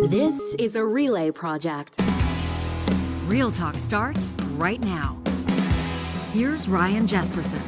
This is a Relay project. Real Talk starts right now. Here's Ryan Jespersen.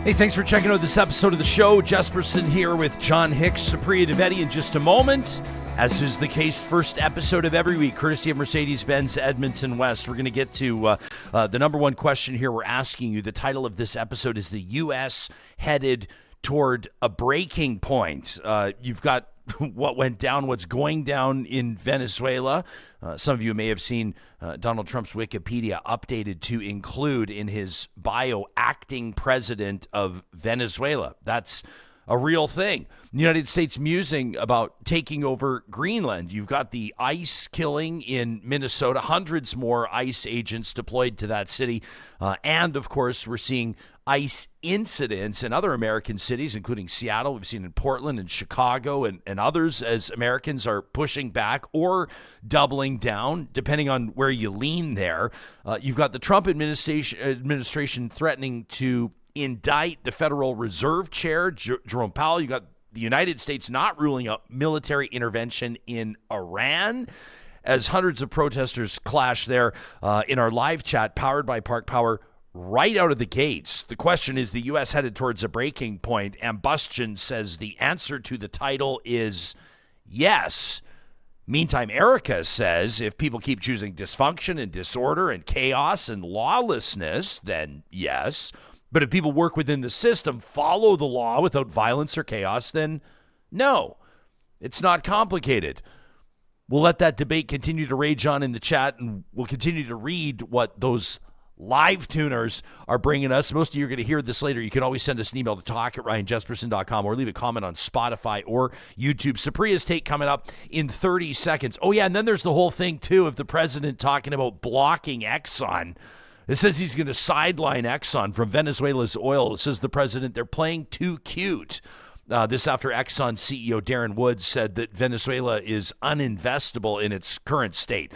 Hey, thanks for checking out this episode of the show. Jespersen here with John Hicks, Supriya Dwivedi in just a moment. As is the case, first episode of every week, courtesy of Mercedes-Benz Edmonton West. We're going to get to the number one question here we're asking you. The title of this episode is the U.S. headed toward a breaking point. You've got what went down, what's going down in Venezuela. Some of you may have seen Donald Trump's Wikipedia updated to include in his bio acting president of Venezuela. That's a real thing. The United States musing about taking over Greenland. You've got the ICE killing in Minnesota, hundreds more ICE agents deployed to that city. And, of course, we're seeing ICE incidents in other American cities, including Seattle. We've seen in Portland and Chicago and others as Americans are pushing back or doubling down, depending on where you lean there. You've got the Trump administration threatening to indict the Federal Reserve Chair, Jerome Powell. You got the United States not ruling out military intervention in Iran as hundreds of protesters clash there in our live chat powered by Park Power right out of the gates. The question is, the U.S. headed towards a breaking point? And Bustion says the answer to the title is yes. Meantime, Erica says if people keep choosing dysfunction and disorder and chaos and lawlessness, then yes. But if people work within the system, follow the law without violence or chaos, then no. It's not complicated. We'll let that debate continue to rage on in the chat, and we'll continue to read what those live tuners are bringing us. Most of you are going to hear this later. You can always send us an email to talk@ryanjespersen.com or leave a comment on Spotify or YouTube. Supriya's take coming up in 30 seconds. Oh, yeah, and then there's the whole thing, too, of the president talking about blocking Exxon. It says he's going to sideline Exxon from Venezuela's oil. It says the president, they're playing too cute. This after Exxon CEO Darren Woods said that Venezuela is uninvestable in its current state.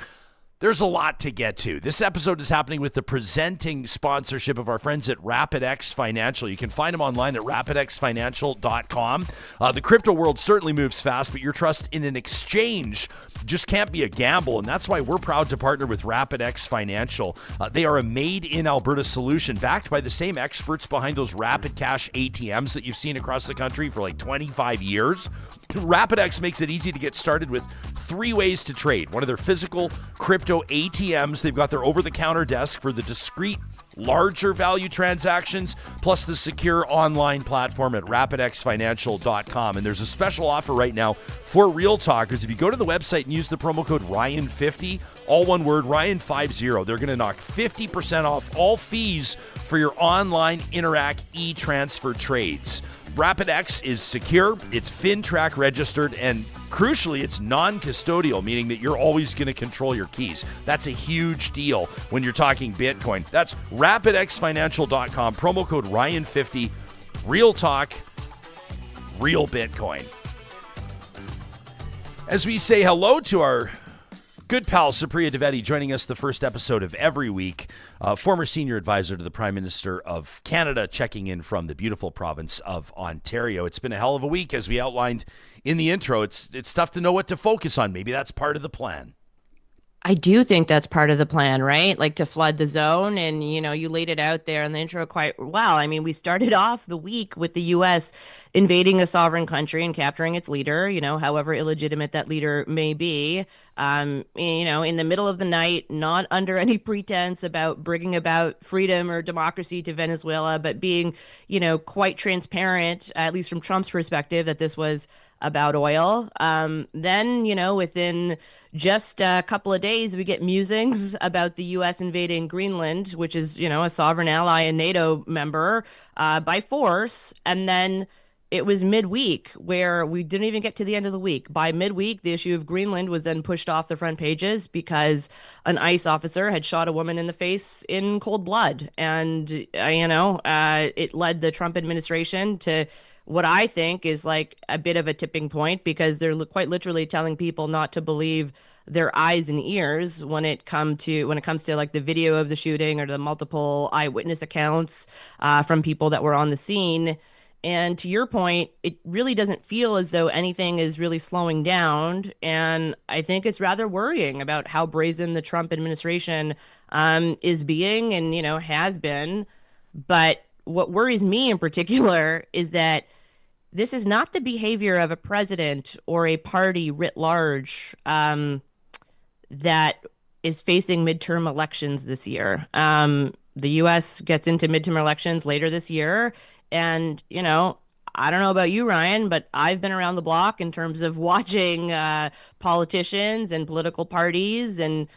There's a lot to get to. This episode is happening with the presenting sponsorship of our friends at RapidX Financial. You can find them online at rapidxfinancial.com. The crypto world certainly moves fast, but your trust in an exchange just can't be a gamble, and that's why we're proud to partner with RapidX Financial. They are a made-in-Alberta solution backed by the same experts behind those Rapid Cash ATMs that you've seen across the country for like 25 years. RapidX makes it easy to get started with 3 ways to trade. One of their physical crypto ATMs. They've got their over-the-counter desk for the discrete, larger value transactions, plus the secure online platform at rapidxfinancial.com. And there's a special offer right now for Real Talkers. If you go to the website and use the promo code Ryan50, all one word, Ryan50, they're going to knock 50% off all fees for your online Interac e-transfer trades. RapidX is secure, it's FinTrack registered, and crucially, it's non-custodial, meaning that you're always going to control your keys. That's a huge deal when you're talking Bitcoin. That's rapidxfinancial.com, promo code Ryan50, Real Talk, Real Bitcoin. As we say hello to our good pal Supriya Dwivedi, joining us the first episode of every week, former senior advisor to the Prime Minister of Canada, checking in from the beautiful province of Ontario. It's been a hell of a week, as we outlined in the intro. It's tough to know what to focus on. Maybe that's part of the plan. I do think that's part of the plan, right? Like to flood the zone. And, you know, you laid it out there in the intro quite well. I mean, we started off the week with the U.S. invading a sovereign country and capturing its leader, you know, however illegitimate that leader may be, you know, in the middle of the night, not under any pretense about bringing about freedom or democracy to Venezuela, but being, you know, quite transparent, at least from Trump's perspective, that this was about oil. Then, you know, within just a couple of days, we get musings about the U.S. invading Greenland, which is, you know, a sovereign ally and NATO member, by force. And then it was midweek where we didn't even get to the end of the week. By midweek, the issue of Greenland was then pushed off the front pages because an ICE officer had shot a woman in the face in cold blood. And, you know, it led the Trump administration to what I think is like a bit of a tipping point, because they're quite literally telling people not to believe their eyes and ears when it comes to like the video of the shooting or the multiple eyewitness accounts from people that were on the scene. And to your point, it really doesn't feel as though anything is really slowing down. And I think it's rather worrying about how brazen the Trump administration is being and, has been. But what worries me in particular is that this is not the behavior of a president or a party writ large that is facing midterm elections this year. The U.S. gets into midterm elections later this year. And, I don't know about you, Ryan, but I've been around the block in terms of watching politicians and political parties. And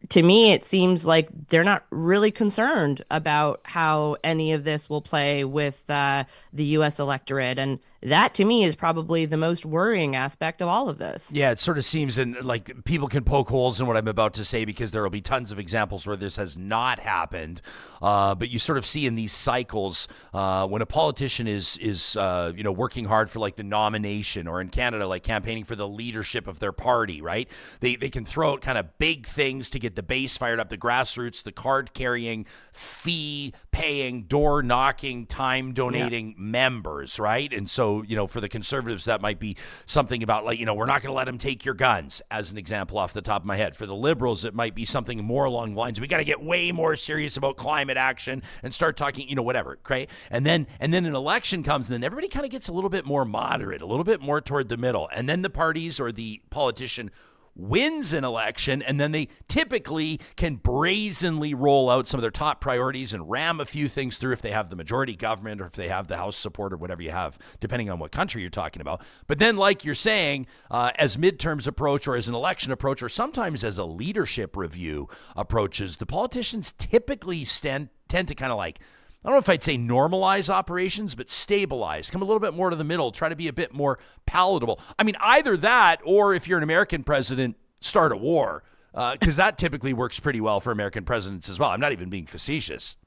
to me, it seems like they're not really concerned about how any of this will play with the U.S. electorate. And that, to me, is probably the most worrying aspect of all of this. Yeah, it sort of seems like people can poke holes in what I'm about to say because there will be tons of examples where this has not happened. But you sort of see in these cycles when a politician is working hard for like the nomination, or in Canada, like campaigning for the leadership of their party, right? They can throw out kind of big things to get the base fired up, the grassroots, the card carrying, fee paying, door knocking, time donating members, right? And so, for the conservatives, that might be something about like, we're not going to let them take your guns, as an example off the top of my head. For the liberals, it might be something more along the lines, we got to get way more serious about climate action and start talking, whatever, okay? And then an election comes, and then everybody kind of gets a little bit more moderate, a little bit more toward the middle. And then the parties or the politician wins an election, and then they typically can brazenly roll out some of their top priorities and ram a few things through if they have the majority government or if they have the House support or whatever you have, depending on what country you're talking about. But then, like you're saying, as midterms approach or as an election approach or sometimes as a leadership review approaches, the politicians typically tend to kind of like, I don't know if I'd say normalize operations, but stabilize, come a little bit more to the middle, try to be a bit more palatable. I mean, either that, or if you're an American president, start a war, because that typically works pretty well for American presidents as well. I'm not even being facetious.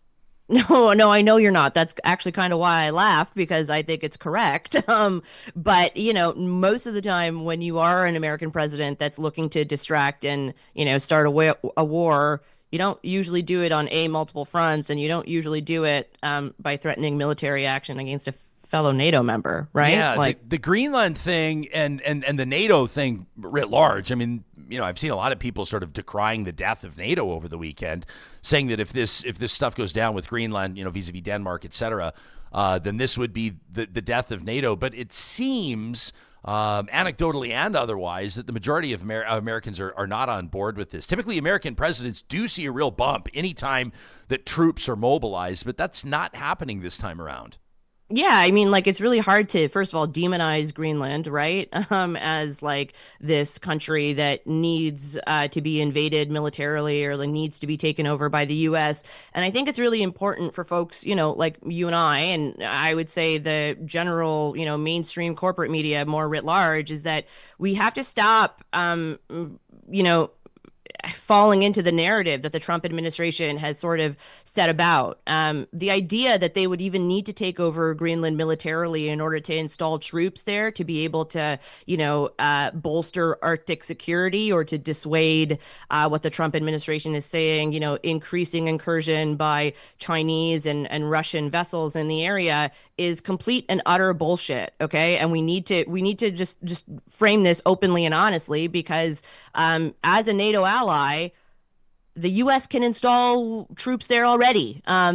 No, I know you're not. That's actually kind of why I laughed, because I think it's correct. But, most of the time when you are an American president that's looking to distract and, start a war, you don't usually do it on multiple fronts, and you don't usually do it by threatening military action against a fellow NATO member, right? Yeah, the Greenland thing and the NATO thing writ large. I mean, I've seen a lot of people sort of decrying the death of NATO over the weekend, saying that if this stuff goes down with Greenland, vis-a-vis Denmark, et cetera, then this would be the death of NATO. But it seems, anecdotally and otherwise, that the majority of Americans are not on board with this. Typically, American presidents do see a real bump anytime that troops are mobilized, but that's not happening this time around. Yeah, I mean, it's really hard to, first of all, demonize Greenland, right? As this country that needs to be invaded militarily or needs to be taken over by the U.S. And I think it's really important for folks, like you and I would say the general, mainstream corporate media more writ large, is that we have to stop, falling into the narrative that the Trump administration has sort of set about. The idea that they would even need to take over Greenland militarily in order to install troops there to be able to, bolster Arctic security or to dissuade what the Trump administration is saying, increasing incursion by Chinese and Russian vessels in the area is complete and utter bullshit. Okay. And we need to just frame this openly and honestly, because as a NATO ally, the U.S. can install troops there already. All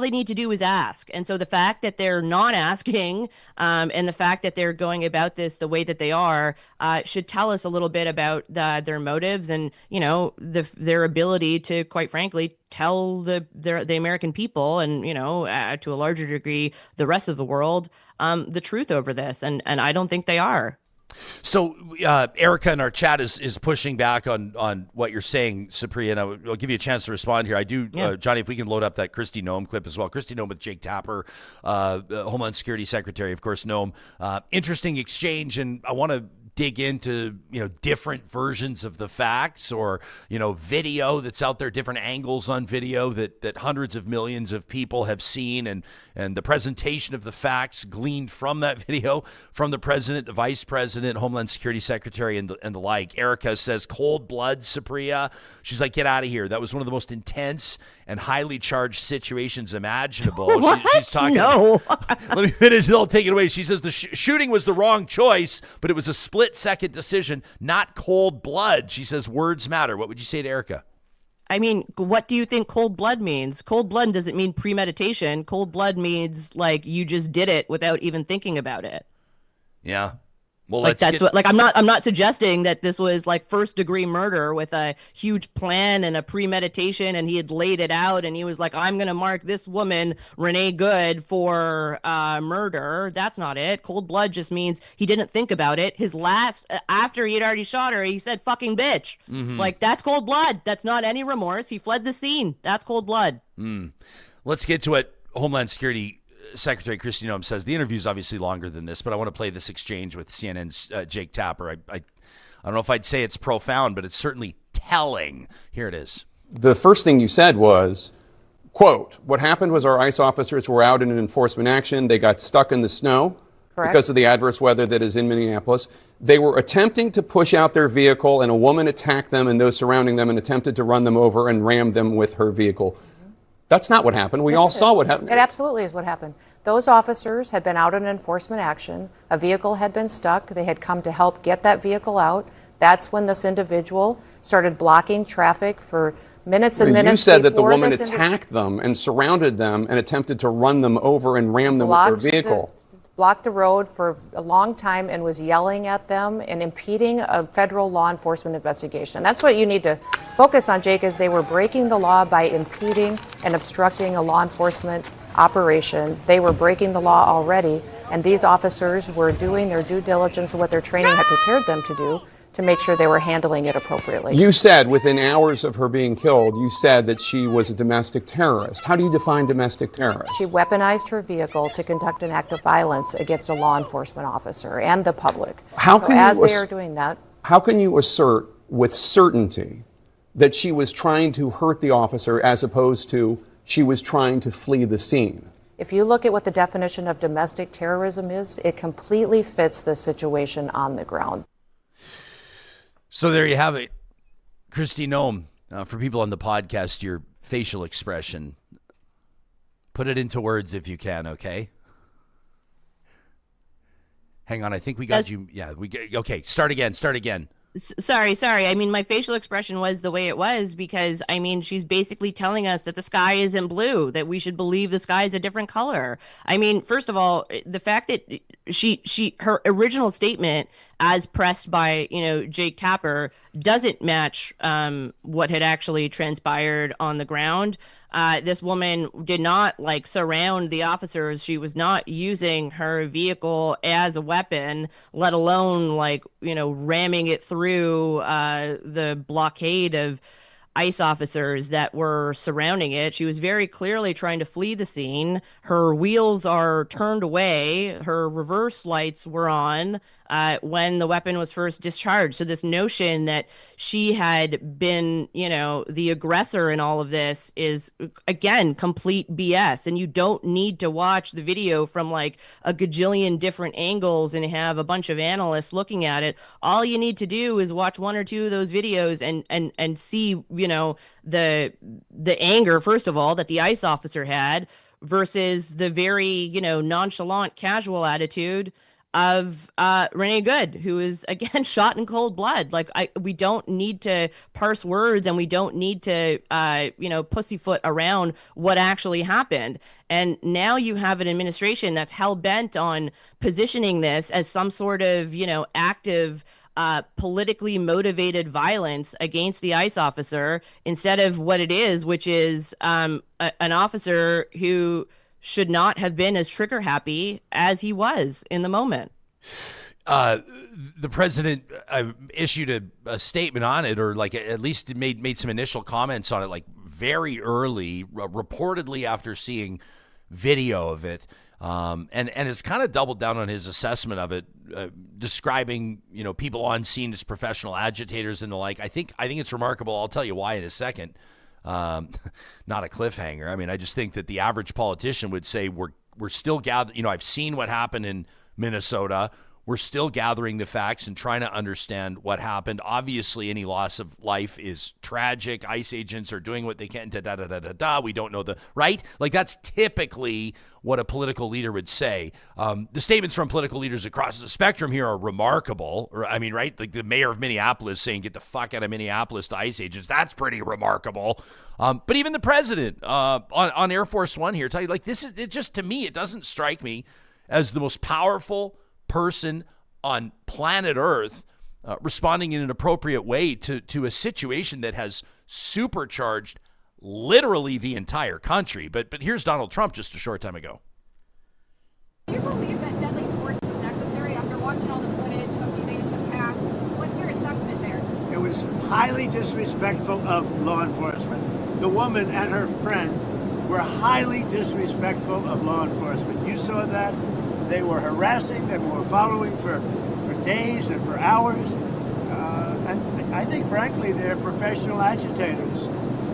they need to do is ask. And so the fact that they're not asking, and the fact that they're going about this the way that they are, should tell us a little bit about their motives and, their ability to, quite frankly, tell the American people and, to a larger degree, the rest of the world, the truth over this. And I don't think they are. So Erica in our chat is pushing back on what you're saying, Supriya, and I'll give you a chance to respond here. I do, Johnny, if we can load up that Kristi Noem clip as well. Kristi Noem with Jake Tapper, Homeland Security Secretary, of course, Noem. Interesting exchange, and I want to dig into, different versions of the facts or, video that's out there, different angles on video that hundreds of millions of people have seen, and the presentation of the facts gleaned from that video from the president, the vice president, Homeland Security Secretary, and the like. Erica says, cold blood, Supriya. She's like, get out of here. That was one of the most intense and highly charged situations imaginable. What? She's talking. No. Let me finish. I'll take it away. She says the shooting was the wrong choice, but it was a split-second decision, not cold blood. She says words matter. What would you say to Erica? I mean, what do you think cold blood means? Cold blood doesn't mean premeditation. Cold blood means like you just did it without even thinking about it. Yeah. Well, like I'm not suggesting that this was like first degree murder with a huge plan and a premeditation, and he had laid it out and he was like, I'm going to mark this woman, Renee Good, for murder. That's not it. Cold blood just means he didn't think about it. His last, after he had already shot her, he said, fucking bitch. Mm-hmm. Like, that's cold blood. That's not any remorse. He fled the scene. That's cold blood. Let's get to what Homeland Security Secretary Kristi Noem says. The interview is obviously longer than this, but I want to play this exchange with CNN's Jake Tapper. I don't know if I'd say it's profound, but it's certainly telling. Here it is. The first thing you said was, quote, what happened was our ICE officers were out in an enforcement action. They got stuck in the snow. Correct. Because of the adverse weather that is in Minneapolis. They were attempting to push out their vehicle, and a woman attacked them and those surrounding them and attempted to run them over and ram them with her vehicle. That's not what happened. We all saw what happened. It absolutely is what happened. Those officers had been out in enforcement action. A vehicle had been stuck. They had come to help get that vehicle out. That's when this individual started blocking traffic for minutes and minutes. You said that the woman attacked them and surrounded them and attempted to run them over and ram them with her vehicle. Blocked the road for a long time and was yelling at them and impeding a federal law enforcement investigation. And that's what you need to focus on, Jake, is they were breaking the law by impeding and obstructing a law enforcement operation. They were breaking the law already, and these officers were doing their due diligence and what their training had prepared them to do to make sure they were handling it appropriately. You said within hours of her being killed, you said that she was a domestic terrorist. How do you define domestic terrorist? She weaponized her vehicle to conduct an act of violence against a law enforcement officer and the public. They are doing that. How can you assert with certainty that she was trying to hurt the officer as opposed to she was trying to flee the scene? If you look at what the definition of domestic terrorism is, it completely fits the situation on the ground. So there you have it. Kristi Noem, for people on the podcast, your facial expression. Put it into words if you can, okay? Hang on, I think we got you. Yeah, okay, start again. Sorry. I mean, my facial expression was the way it was because, I mean, she's basically telling us that the sky isn't blue, that we should believe the sky is a different color. I mean, first of all, the fact that her original statement, as pressed by, Jake Tapper, doesn't match what had actually transpired on the ground. This woman did not surround the officers. She was not using her vehicle as a weapon, let alone ramming it through the blockade of ICE officers that were surrounding it. She was very clearly trying to flee the scene. Her wheels are turned away. Her reverse lights were on when the weapon was first discharged. So this notion that she had been, the aggressor in all of this is, again, complete BS. And you don't need to watch the video from a gajillion different angles and have a bunch of analysts looking at it. All you need to do is watch one or two of those videos and see, the anger, first of all, that the ICE officer had versus the very, nonchalant, casual attitude of Renee Good, who is, again, shot in cold blood. We don't need to parse words, and we don't need to, pussyfoot around what actually happened. And now you have an administration that's hell-bent on positioning this as some sort of, active, politically motivated violence against the ICE officer instead of what it is, which is an officer who should not have been as trigger happy as he was in the moment. The president issued a statement on it, or at least made some initial comments on it, very early, reportedly after seeing video of it. and has kind of doubled down on his assessment of it, describing people on scene as professional agitators and the like. I think it's remarkable. I'll tell you why in a second. Not a cliffhanger. I mean, I just think that the average politician would say we're still gathering. I've seen what happened in Minnesota. We're still gathering the facts and trying to understand what happened. Obviously, any loss of life is tragic. ICE agents are doing what they can. We don't know right? Like, that's typically what a political leader would say. The statements from political leaders across the spectrum here are remarkable. I mean, right? Like the mayor of Minneapolis saying, "Get the fuck out of Minneapolis" to ICE agents. That's pretty remarkable. But even the president on Air Force One here, tell you, like, this is it. Just to me, it doesn't strike me as the most powerful person on planet Earth responding in an appropriate way to a situation that has supercharged literally the entire country. But here's Donald Trump just a short time ago. Do you believe that deadly force was necessary after watching all the footage a few days have passed? What's your assessment there? It was highly disrespectful of law enforcement. The woman and her friend were highly disrespectful of law enforcement. You saw that. They were harassing them, were following for days and for hours. And I think, frankly, they're professional agitators.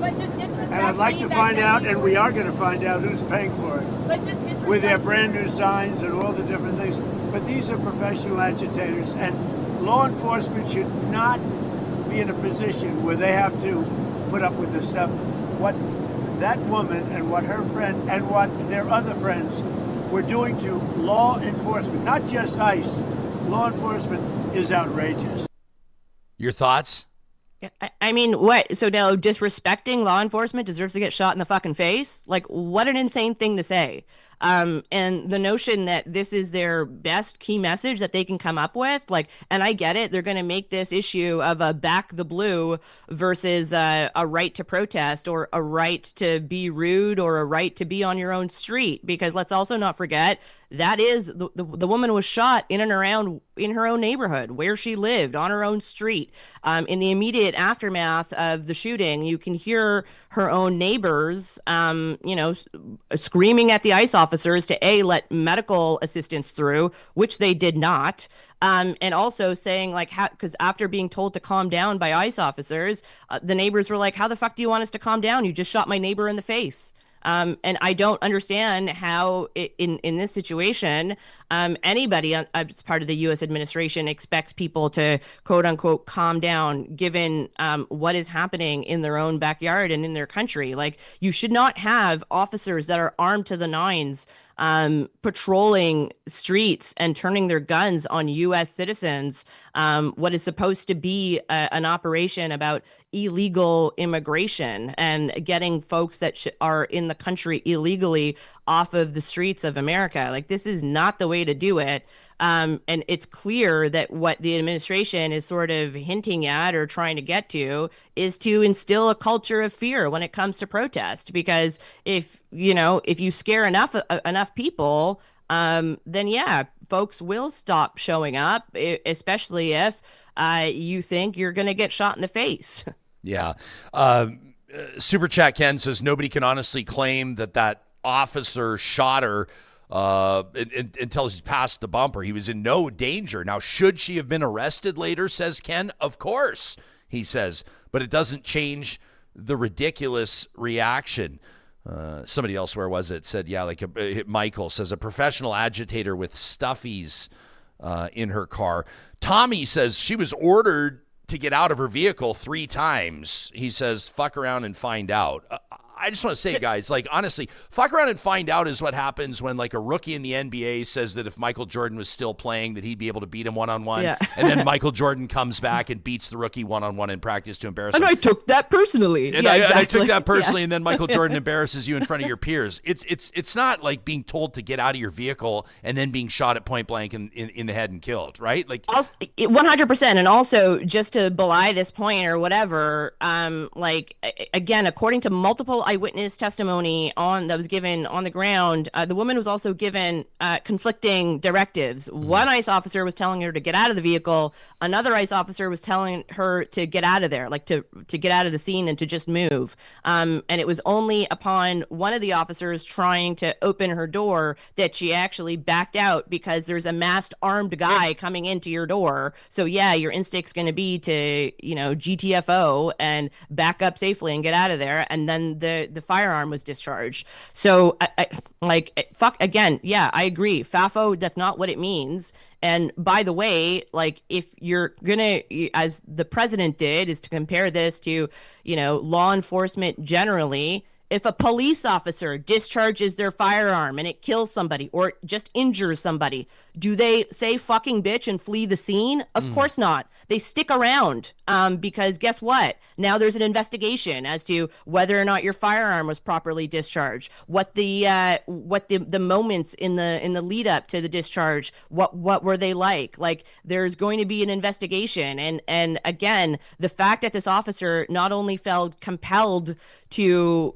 But just disrespect. And I'd like to find out, and we are going to find out, who's paying for it. But just disrespect. With their brand new signs and all the different things. But these are professional agitators, and law enforcement should not be in a position where they have to put up with this stuff. What that woman and what her friend and what their other friends were doing to law enforcement, not just ICE, law enforcement is outrageous. Your thoughts? I mean, what? So now disrespecting law enforcement deserves to get shot in the fucking face? Like, what an insane thing to say. And the notion that this is their best key message that they can come up with, like, and I get it, they're going to make this issue of a back the blue versus a right to protest or a right to be rude or a right to be on your own street, because let's also not forget that is the woman was shot in and around in her own neighborhood where she lived on her own street. In the immediate aftermath of the shooting, you can hear her own neighbors, screaming at the ICE officers to let medical assistance through, which they did not. And also saying, like, because after being told to calm down by ICE officers, the neighbors were like, "How the fuck do you want us to calm down? You just shot my neighbor in the face." And I don't understand how in this situation, anybody as part of the U.S. administration expects people to, quote unquote, calm down, given what is happening in their own backyard and in their country. Like, you should not have officers that are armed to the nines patrolling streets and turning their guns on U.S. citizens, what is supposed to be an operation about illegal immigration and getting folks that are in the country illegally off of the streets of America. Like, this is not the way to do it. And it's clear that what the administration is sort of hinting at or trying to get to is to instill a culture of fear when it comes to protest. Because if you scare enough people, then yeah, folks will stop showing up, especially if you think you're going to get shot in the face. Yeah. Super Chat Ken says nobody can honestly claim that officer shot her until she's past the bumper. He was in no danger. Now, should she have been arrested later, says Ken? Of course, he says. But it doesn't change the ridiculous reaction. Somebody else, where was it, said, yeah, like Michael says, a professional agitator with stuffies in her car. Tommy says she was ordered to get out of her vehicle 3 times. He says, fuck around and find out. I just want to say, guys, like, honestly, fuck around and find out is what happens when, like, a rookie in the NBA says that if Michael Jordan was still playing, that he'd be able to beat him one-on-one. Yeah. And then Michael Jordan comes back and beats the rookie one-on-one in practice to embarrass him. And I took that personally. And I took that personally, and then Michael Jordan embarrasses you in front of your peers. It's not like being told to get out of your vehicle and then being shot at point blank in the head and killed, right? Like, 100%. And also, just to belie this point or whatever, like, again, according to multiple eyewitness testimony that was given on the ground, the woman was also given conflicting directives. One ICE officer was telling her to get out of the vehicle. Another ICE officer was telling her to get out of there, like to get out of the scene and to just move. And it was only upon one of the officers trying to open her door that she actually backed out, because there's a masked armed guy coming into your door. So yeah, your instinct's going to be to, GTFO and back up safely and get out of there. And then the firearm was discharged. So fuck again. Yeah, I agree. FAFO, that's not what it means. And by the way, like, if you're gonna, as the president did, is to compare this to, law enforcement generally. If a police officer discharges their firearm and it kills somebody or just injures somebody, do they say fucking bitch and flee the scene? Of course not. They stick around because guess what? Now there's an investigation as to whether or not your firearm was properly discharged, what the moments in the lead up to the discharge, what were they like? Like, there's going to be an investigation. And again, the fact that this officer not only felt compelled to,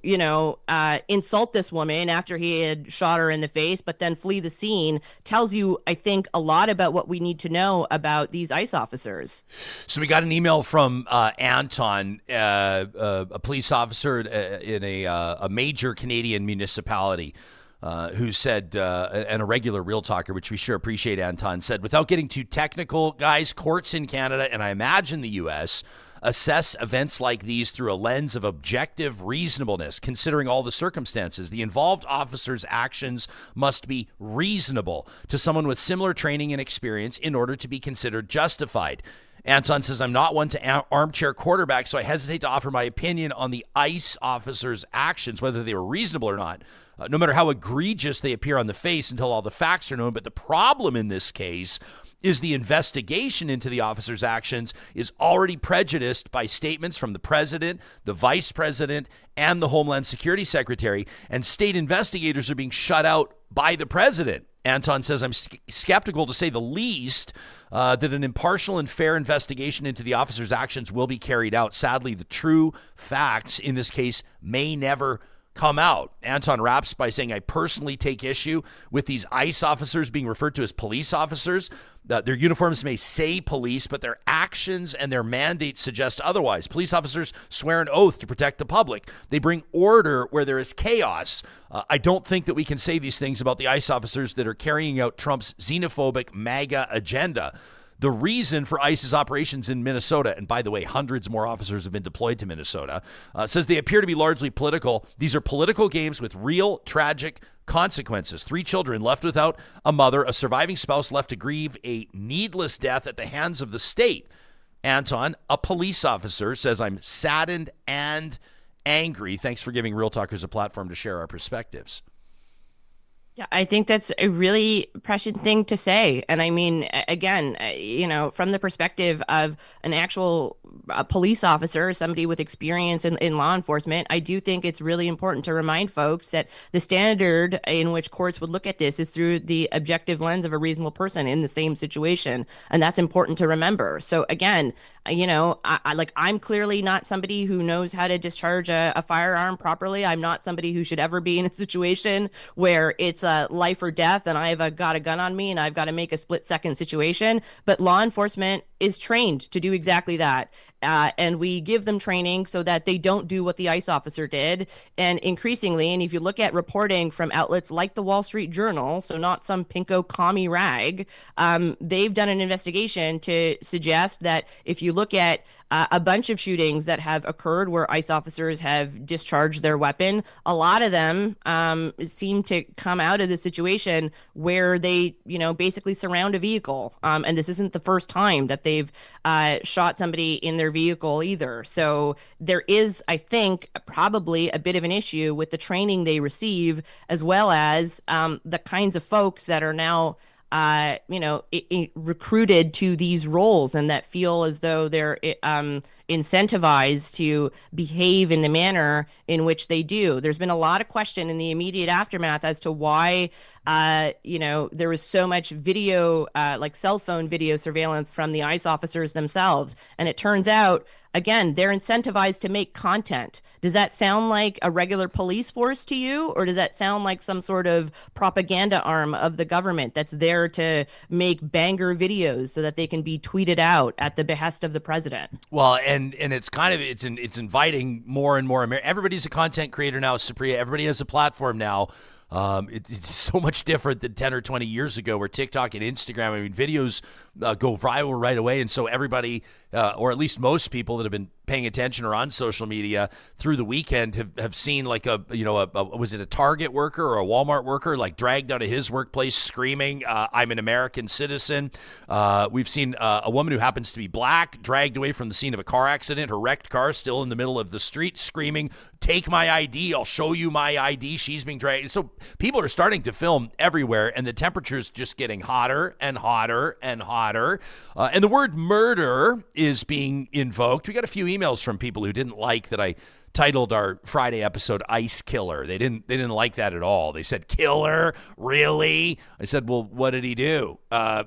insult this woman after he had shot her in the face, but then flee the scene, tells you, I think, a lot about what we need to know about these ICE officers. So we got an email from Anton, a police officer in a major Canadian municipality, who said, and a regular Real Talker, which we sure appreciate, Anton, said, without getting too technical, guys, courts in Canada, and I imagine the U.S., assess events like these through a lens of objective reasonableness, considering all the circumstances. The involved officer's actions must be reasonable to someone with similar training and experience in order to be considered justified. Anton says, I'm not one to armchair quarterback, so I hesitate to offer my opinion on the ICE officer's actions, whether they were reasonable or not, no matter how egregious they appear on the face, until all the facts are known. But the problem in this case is the investigation into the officer's actions is already prejudiced by statements from the president, the vice president, and the Homeland Security Secretary, and state investigators are being shut out by the president. Anton says, I'm skeptical, to say the least, that an impartial and fair investigation into the officer's actions will be carried out. Sadly, the true facts in this case may never come out. Anton wraps by saying, I personally take issue with these ICE officers being referred to as police officers. Their uniforms may say police, but their actions and their mandates suggest otherwise. Police officers swear an oath to protect the public. They bring order where there is chaos. I don't think that we can say these things about the ICE officers that are carrying out Trump's xenophobic MAGA agenda. The reason for ICE's operations in Minnesota, and by the way, hundreds more officers have been deployed to Minnesota, says they appear to be largely political. These are political games with real tragic consequences. 3 children left without a mother, a surviving spouse left to grieve a needless death at the hands of the state. Anton, a police officer, says, I'm saddened and angry. Thanks for giving Real Talkers a platform to share our perspectives. Yeah, I think that's a really prescient thing to say. And I mean, again, from the perspective of an actual police officer, somebody with experience in law enforcement, I do think it's really important to remind folks that the standard in which courts would look at this is through the objective lens of a reasonable person in the same situation. And that's important to remember. So again, I'm clearly not somebody who knows how to discharge a firearm properly. I'm not somebody who should ever be in a situation where it's a life or death and I've got a gun on me and I've got to make a split-second situation. But law enforcement is trained to do exactly that. And we give them training so that they don't do what the ICE officer did. And increasingly, and if you look at reporting from outlets like the Wall Street Journal, so not some pinko commie rag, they've done an investigation to suggest that if you look at a bunch of shootings that have occurred where ICE officers have discharged their weapon, a lot of them seem to come out of the situation where they, basically surround a vehicle. And this isn't the first time that they've shot somebody in their vehicle either. So there is, I think, probably a bit of an issue with the training they receive, as well as the kinds of folks that are now recruited to these roles and that feel as though they're incentivized to behave in the manner in which they do. There's been a lot of question in the immediate aftermath as to why there was so much video, like cell phone video surveillance from the ICE officers themselves. And it turns out, again, they're incentivized to make content. Does that sound like a regular police force to you? Or does that sound like some sort of propaganda arm of the government that's there to make banger videos so that they can be tweeted out at the behest of the president? Well, and it's kind of, it's inviting more and more. Everybody's a content creator now, Supriya. Everybody has a platform now. It's so much different than 10 or 20 years ago where TikTok and Instagram, I mean, videos go viral right away. And so everybody, or at least most people that have been paying attention or on social media through the weekend have seen like was it a Target worker or a Walmart worker like dragged out of his workplace screaming, I'm an American citizen. We've seen a woman who happens to be black dragged away from the scene of a car accident, her wrecked car still in the middle of the street screaming, take my ID, I'll show you my ID. She's being dragged. So people are starting to film everywhere, and the temperature's just getting hotter and hotter and hotter. And the word murder is being invoked. We got a few emails from people who didn't like that I titled our Friday episode Ice Killer. They didn't like that at all. They said, killer? Really? I said, well, what did he do?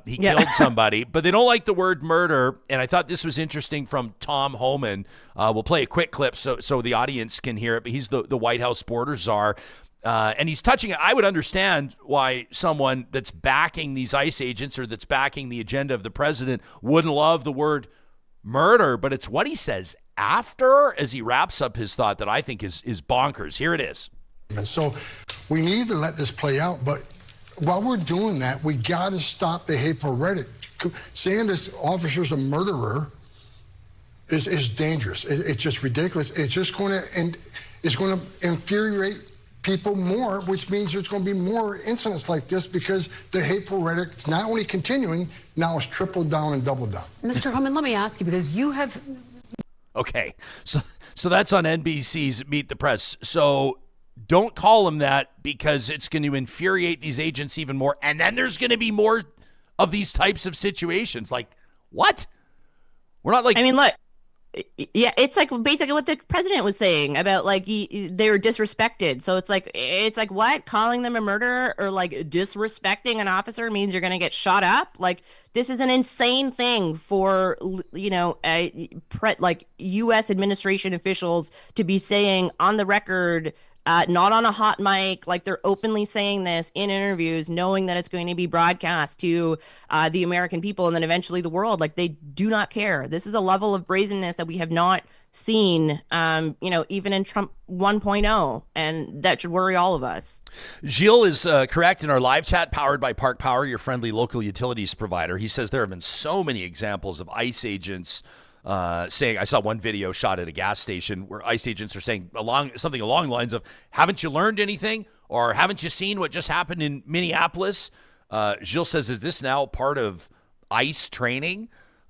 He killed somebody. But they don't like the word murder. And I thought this was interesting from Tom Homan. We'll play a quick clip so the audience can hear it. But he's the White House border czar. And he's touching it. I would understand why someone that's backing these ICE agents or that's backing the agenda of the president wouldn't love the word murder, but it's what he says after as he wraps up his thought that I think is bonkers. Here it is. And so we need to let this play out, but while we're doing that, we got to stop the hateful rhetoric. Saying this officer's a murderer is dangerous. It's just ridiculous. It's just going to infuriate people more, which means there's going to be more incidents like this because the hateful rhetoric is not only continuing, now it's tripled down and doubled down. Mr. Homan, let me ask you, because you have... Okay, so that's on NBC's Meet the Press. So don't call him that because it's going to infuriate these agents even more. And then there's going to be more of these types of situations. Like, what? We're not like... I mean, look. Yeah, it's like basically what the president was saying about like they were disrespected. So it's like what? Calling them a murderer or like disrespecting an officer means you're going to get shot up? Like this is an insane thing for like U.S. administration officials to be saying on the record. Not on a hot mic, like they're openly saying this in interviews, knowing that it's going to be broadcast to the American people and then eventually the world. Like they do not care. This is a level of brazenness that we have not seen, even in Trump 1.0, and that should worry all of us. Gilles is correct in our live chat powered by Park Power, your friendly local utilities provider. He says there have been so many examples of ICE agents saying, I saw one video shot at a gas station where ICE agents are saying something along the lines of, haven't you learned anything? Or haven't you seen what just happened in Minneapolis? Gilles says, is this now part of ICE training?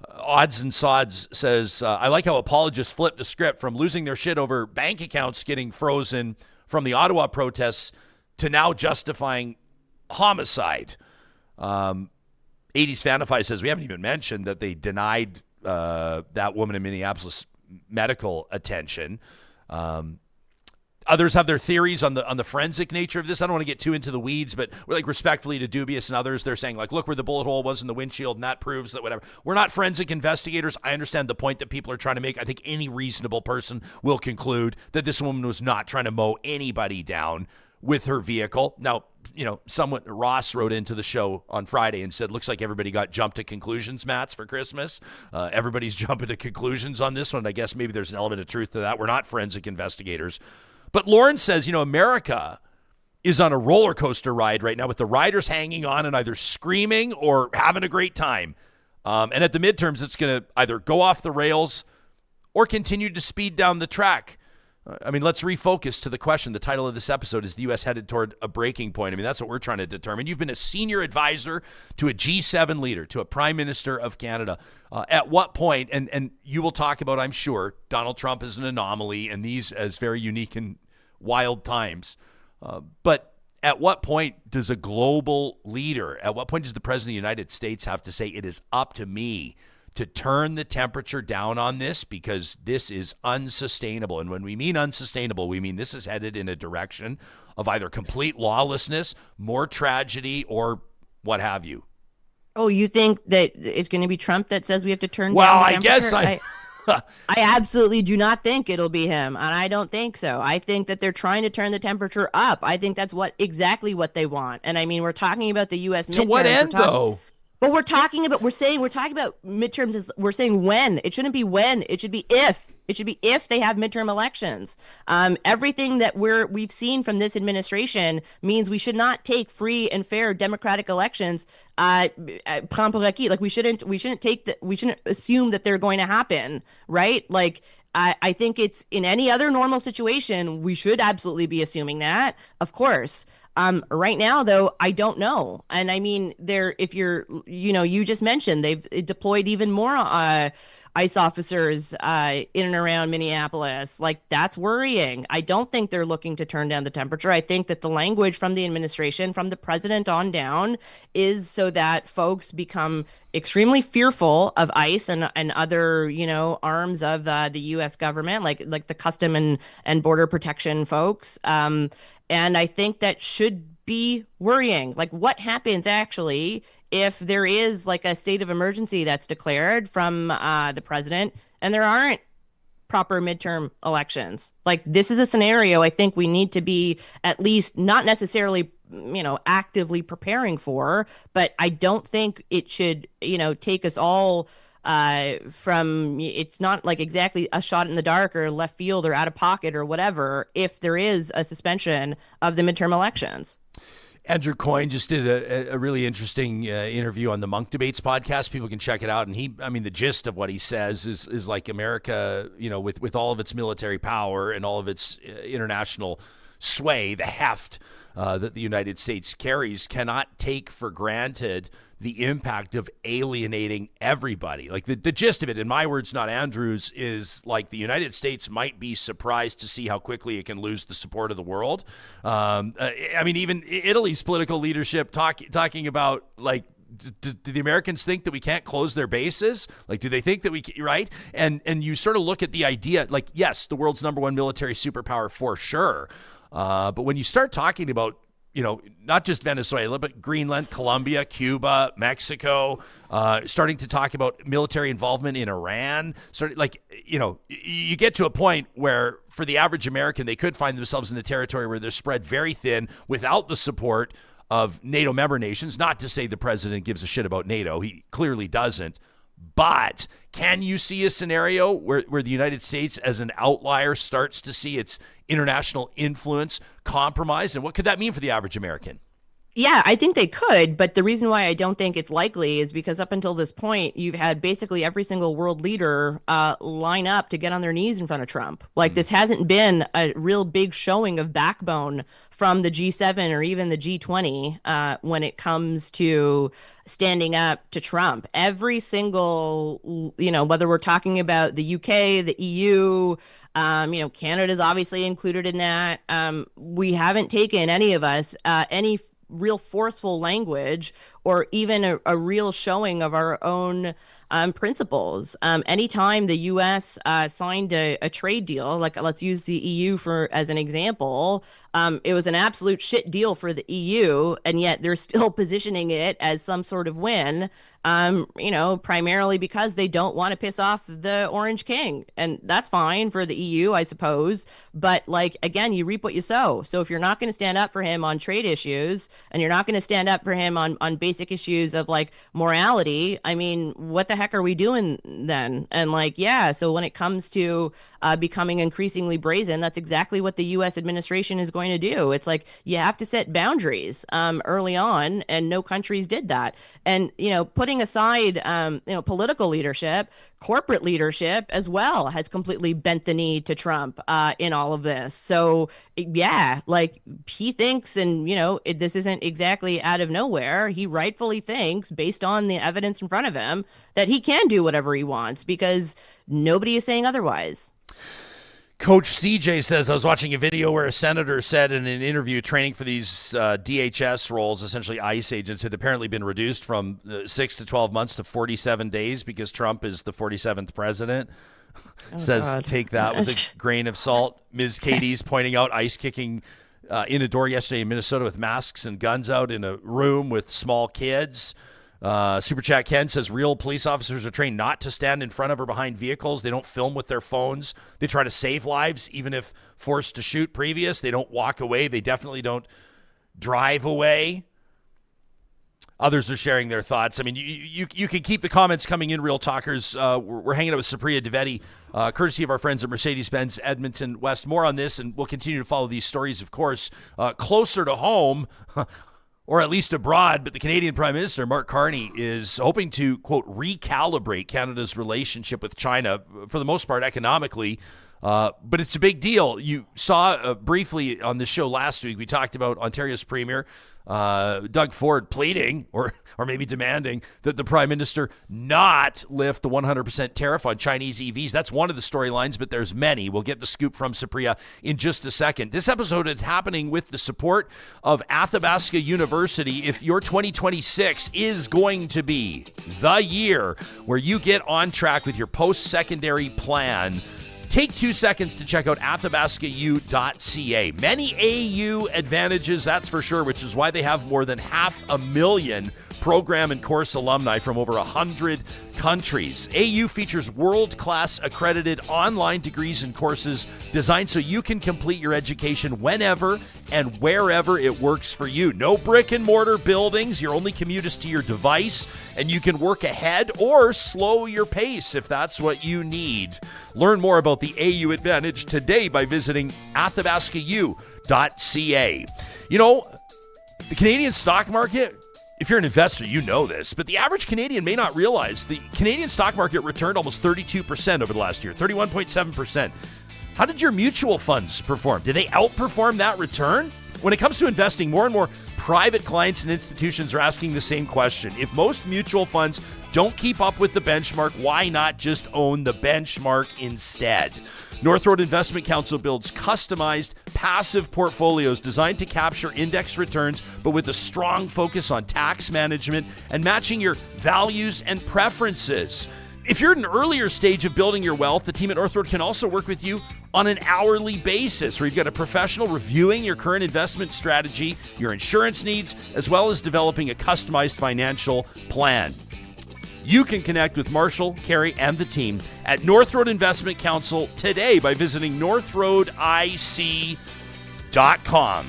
Odds and Sods says, I like how apologists flip the script from losing their shit over bank accounts getting frozen from the Ottawa protests to now justifying homicide. 80s Fanify says, we haven't even mentioned that they denied that woman in Minneapolis medical attention. Others have their theories on the forensic nature of this. I don't want to get too into the weeds, but we're like respectfully to Dubious and others. They're saying like, look where the bullet hole was in the windshield, and that proves that whatever. We're not forensic investigators. I understand the point that people are trying to make. I think any reasonable person will conclude that this woman was not trying to mow anybody down with her vehicle. Now, Ross wrote into the show on Friday and said, looks like everybody got jumped to conclusions mats for Christmas. Everybody's jumping to conclusions on this one. I guess maybe there's an element of truth to that. We're not forensic investigators. But Lauren says, America is on a roller coaster ride right now with the riders hanging on and either screaming or having a great time. And at the midterms, it's going to either go off the rails or continue to speed down the track. I mean, let's refocus to the question. The title of this episode is the U.S. headed toward a breaking point. I mean, that's what we're trying to determine. You've been a senior advisor to a G7 leader, to a prime minister of Canada. At what point, and you will talk about, I'm sure, Donald Trump is an anomaly and these as very unique and wild times. But at what point does a global leader, at what point does the president of the United States have to say, it is up to me to turn the temperature down on this, because this is unsustainable. And when we mean unsustainable, we mean this is headed in a direction of either complete lawlessness, more tragedy, or what have you. Oh, you think that it's going to be Trump that says we have to turn well, down the temperature? I guess I absolutely do not think it'll be him, and I don't think so. I think that they're trying to turn the temperature up. I think that's exactly what they want. And I mean, we're talking about the U.S. midterms. To what end, though? But we're talking about midterms. We're saying when. It shouldn't be when. It should be if. It should be if they have midterm elections. Everything that we've seen from this administration means we should not take free and fair democratic elections prend pour acquis. Like we shouldn't assume that they're going to happen, right? Like I think it's in any other normal situation we should absolutely be assuming that, of course. Right now, though, I don't know. And I mean, you just mentioned they've deployed even more ICE officers in and around Minneapolis. Like, that's worrying. I don't think they're looking to turn down the temperature. I think that the language from the administration, from the president on down, is so that folks become extremely fearful of ICE and other, arms of the U.S. government, like the Custom and Border Protection folks. And I think that should be worrying. Like, what happens actually if there is like a state of emergency that's declared from the president and there aren't proper midterm elections? Like, this is a scenario I think we need to be at least not necessarily, actively preparing for, but I don't think it should, take us all from, it's not like exactly a shot in the dark or left field or out of pocket or whatever if there is a suspension of the midterm elections. Andrew Coyne just did a really interesting interview on the Monk Debates podcast. People can check it out. And the gist of what he says is like America, with all of its military power and all of its international sway, the heft that the United States carries, cannot take for granted the impact of alienating everybody. Like the gist of it, in my words, not Andrew's, is like the United States might be surprised to see how quickly it can lose the support of the world. Even Italy's political leadership talking about, like, do the Americans think that we can't close their bases? Like, do they think that we can, right? And you sort of look at the idea, like, yes, the world's number one military superpower for sure. But when you start talking about, not just Venezuela, but Greenland, Colombia, Cuba, Mexico, starting to talk about military involvement in Iran. You get to a point where for the average American, they could find themselves in a territory where they're spread very thin without the support of NATO member nations. Not to say the president gives a shit about NATO. He clearly doesn't. But can you see a scenario where the United States as an outlier starts to see its international influence compromised? And what could that mean for the average American? Yeah, I think they could, but the reason why I don't think it's likely is because up until this point, you've had basically every single world leader line up to get on their knees in front of Trump. Like, this hasn't been a real big showing of backbone from the G7 or even the G20 when it comes to standing up to Trump. Every single, whether we're talking about the UK, the EU, Canada's obviously included in that. We haven't taken, any of us, any real forceful language or even a real showing of our own principles. Anytime the U.S. signed a trade deal, like let's use the EU as an example, it was an absolute shit deal for the EU, and yet they're still positioning it as some sort of win, primarily because they don't want to piss off the Orange King. And that's fine for the EU, I suppose. But again, you reap what you sow. So if you're not going to stand up for him on trade issues and you're not going to stand up for him on basic issues of morality, what the heck are we doing then? And so when it comes to becoming increasingly brazen, that's exactly what the U.S. administration is going to do. It's you have to set boundaries early on, and no countries did that. And, putting aside, political leadership, corporate leadership as well has completely bent the knee to Trump in all of this. So, yeah, he thinks, and, this isn't exactly out of nowhere. He rightfully thinks, based on the evidence in front of him, that he can do whatever he wants because nobody is saying otherwise. Coach CJ says, I was watching a video where a senator said in an interview training for these DHS roles, essentially ICE agents, had apparently been reduced from 6 to 12 months to 47 days because Trump is the 47th president. Says, God. take that with a grain of salt. Ms. Katie's pointing out ICE kicking in a door yesterday in Minnesota with masks and guns out in a room with small kids. Super Chat Ken says real police officers are trained not to stand in front of or behind vehicles. They don't film with their phones. They try to save lives, even if forced to shoot previous. They don't walk away. They definitely don't drive away. Others are sharing their thoughts. I mean, you can keep the comments coming in, Real Talkers. We're hanging out with Supriya Dwivedi, courtesy of our friends at Mercedes-Benz Edmonton West. More on this, and we'll continue to follow these stories, of course, closer to home, or at least abroad. But the Canadian Prime Minister, Mark Carney, is hoping to, quote, recalibrate Canada's relationship with China, for the most part economically. But it's a big deal. You saw briefly on the show last week, we talked about Ontario's Premier, Doug Ford, pleading or maybe demanding that the Prime Minister not lift the 100% tariff on Chinese EVs. That's one of the storylines, but there's many. We'll get the scoop from Supriya in just a second. This episode is happening with the support of Athabasca University. If your 2026 is going to be the year where you get on track with your post-secondary plan, take 2 seconds to check out athabascau.ca. Many AU advantages, that's for sure, which is why they have more than 500,000 program and course alumni from over 100 countries. AU features world-class accredited online degrees and courses designed so you can complete your education whenever and wherever it works for you. No brick and mortar buildings. Your only commute is to your device, and you can work ahead or slow your pace if that's what you need. Learn more about the AU Advantage today by visiting athabascau.ca. You know, the Canadian stock market, if you're an investor, you know this, but the average Canadian may not realize the Canadian stock market returned almost 32% over the last year, 31.7%. How did your mutual funds perform? Did they outperform that return? When it comes to investing, more and more private clients and institutions are asking the same question. If most mutual funds don't keep up with the benchmark, why not just own the benchmark instead? North Road Investment Council builds customized, passive portfolios designed to capture index returns, but with a strong focus on tax management and matching your values and preferences. If you're at an earlier stage of building your wealth, the team at North Road can also work with you on an hourly basis, where you've got a professional reviewing your current investment strategy, your insurance needs, as well as developing a customized financial plan. You can connect with Marshall, Carey, and the team at North Road Investment Council today by visiting northroadic.com.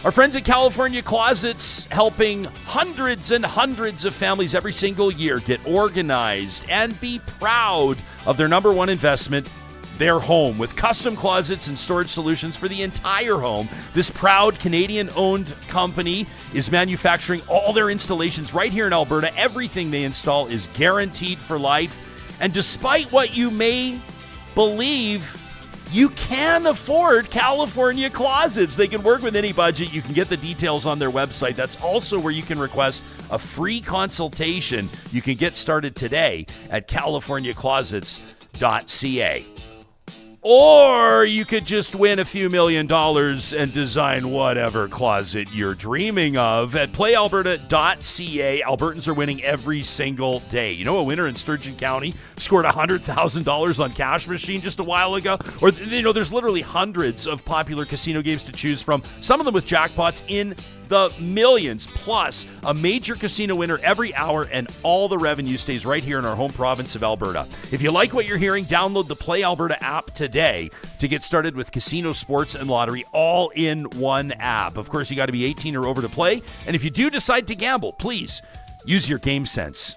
Our friends at California Closets, helping hundreds and hundreds of families every single year get organized and be proud of their number one investment, their home. With custom closets and storage solutions for the entire home, this proud Canadian-owned company is manufacturing all their installations right here in Alberta. Everything they install is guaranteed for life. And despite what you may believe, you can afford California Closets. They can work with any budget. You can get the details on their website. That's also where you can request a free consultation. You can get started today at californiaclosets.ca. Or you could just win a few $1 million and design whatever closet you're dreaming of at playalberta.ca. Albertans are winning every single day. You know, a winner in Sturgeon County scored $100,000 on Cash Machine just a while ago. Or, you know, there's literally hundreds of popular casino games to choose from, some of them with jackpots in the millions, plus a major casino winner every hour, and all the revenue stays right here in our home province of Alberta. If you like what you're hearing, download the Play Alberta app today to get started with casino, sports, and lottery all in one app. Of course, you got to be 18 or over to play, and if you do decide to gamble, please use your game sense.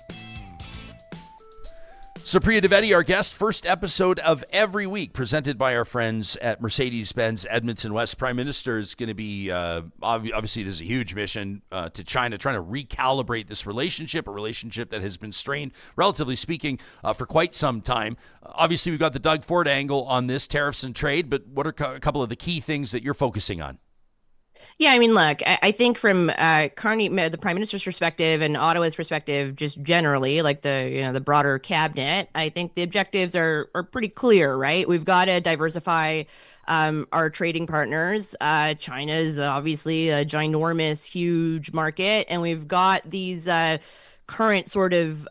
Supriya Dwivedi, our guest, first episode of every week, presented by our friends at Mercedes-Benz Edmonton West. Prime Minister is going to be, obviously there's a huge mission to China, trying to recalibrate this relationship, a relationship that has been strained, relatively speaking, for quite some time. Obviously, we've got the Doug Ford angle on this, tariffs and trade, but what are a couple of the key things that you're focusing on? Yeah, I mean, look, I think from Carney, the prime minister's perspective and Ottawa's perspective, just generally, like the broader cabinet, I think the objectives are pretty clear, right? We've got to diversify our trading partners. China is obviously a ginormous, huge market, and we've got these current sort of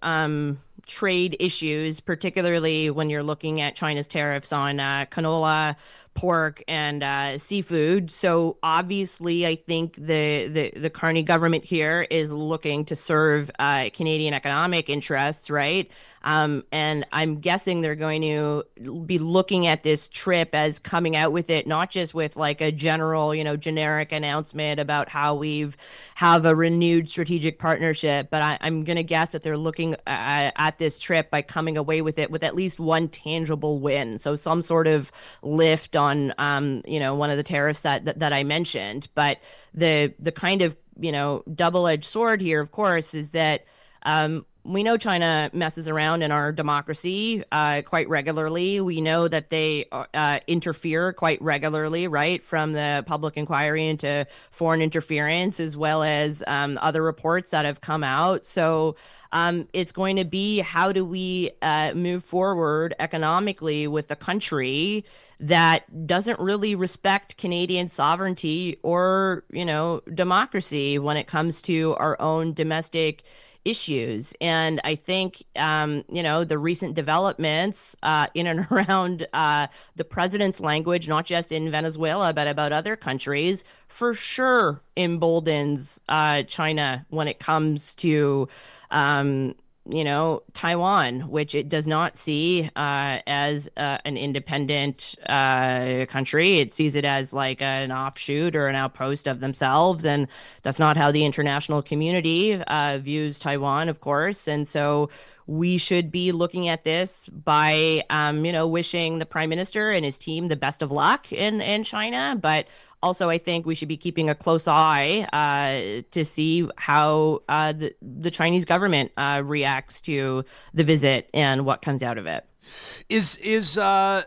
trade issues, particularly when you're looking at China's tariffs on canola, pork, and seafood. So obviously, I think the Carney government here is looking to serve Canadian economic interests, right? And I'm guessing they're going to be looking at this trip as coming out with it, not just with like a general, generic announcement about how we've have a renewed strategic partnership, but I'm going to guess that they're looking at this trip by coming away with it with at least one tangible win. So some sort of lift on, one of the tariffs that I mentioned. But the kind of, double-edged sword here, of course, is that we know China messes around in our democracy quite regularly. We know that they interfere quite regularly, right, from the public inquiry into foreign interference, as well as other reports that have come out. So it's going to be, how do we move forward economically with a country that doesn't really respect Canadian sovereignty or, democracy when it comes to our own domestic issues. And I think, the recent developments in and around the president's language, not just in Venezuela, but about other countries, for sure emboldens China when it comes to Taiwan, which it does not see as an independent country. It sees it as like an offshoot or an outpost of themselves. And that's not how the international community views Taiwan, of course. And so we should be looking at this by, wishing the prime minister and his team the best of luck in China. But also, I think we should be keeping a close eye to see how the Chinese government reacts to the visit and what comes out of it. Is the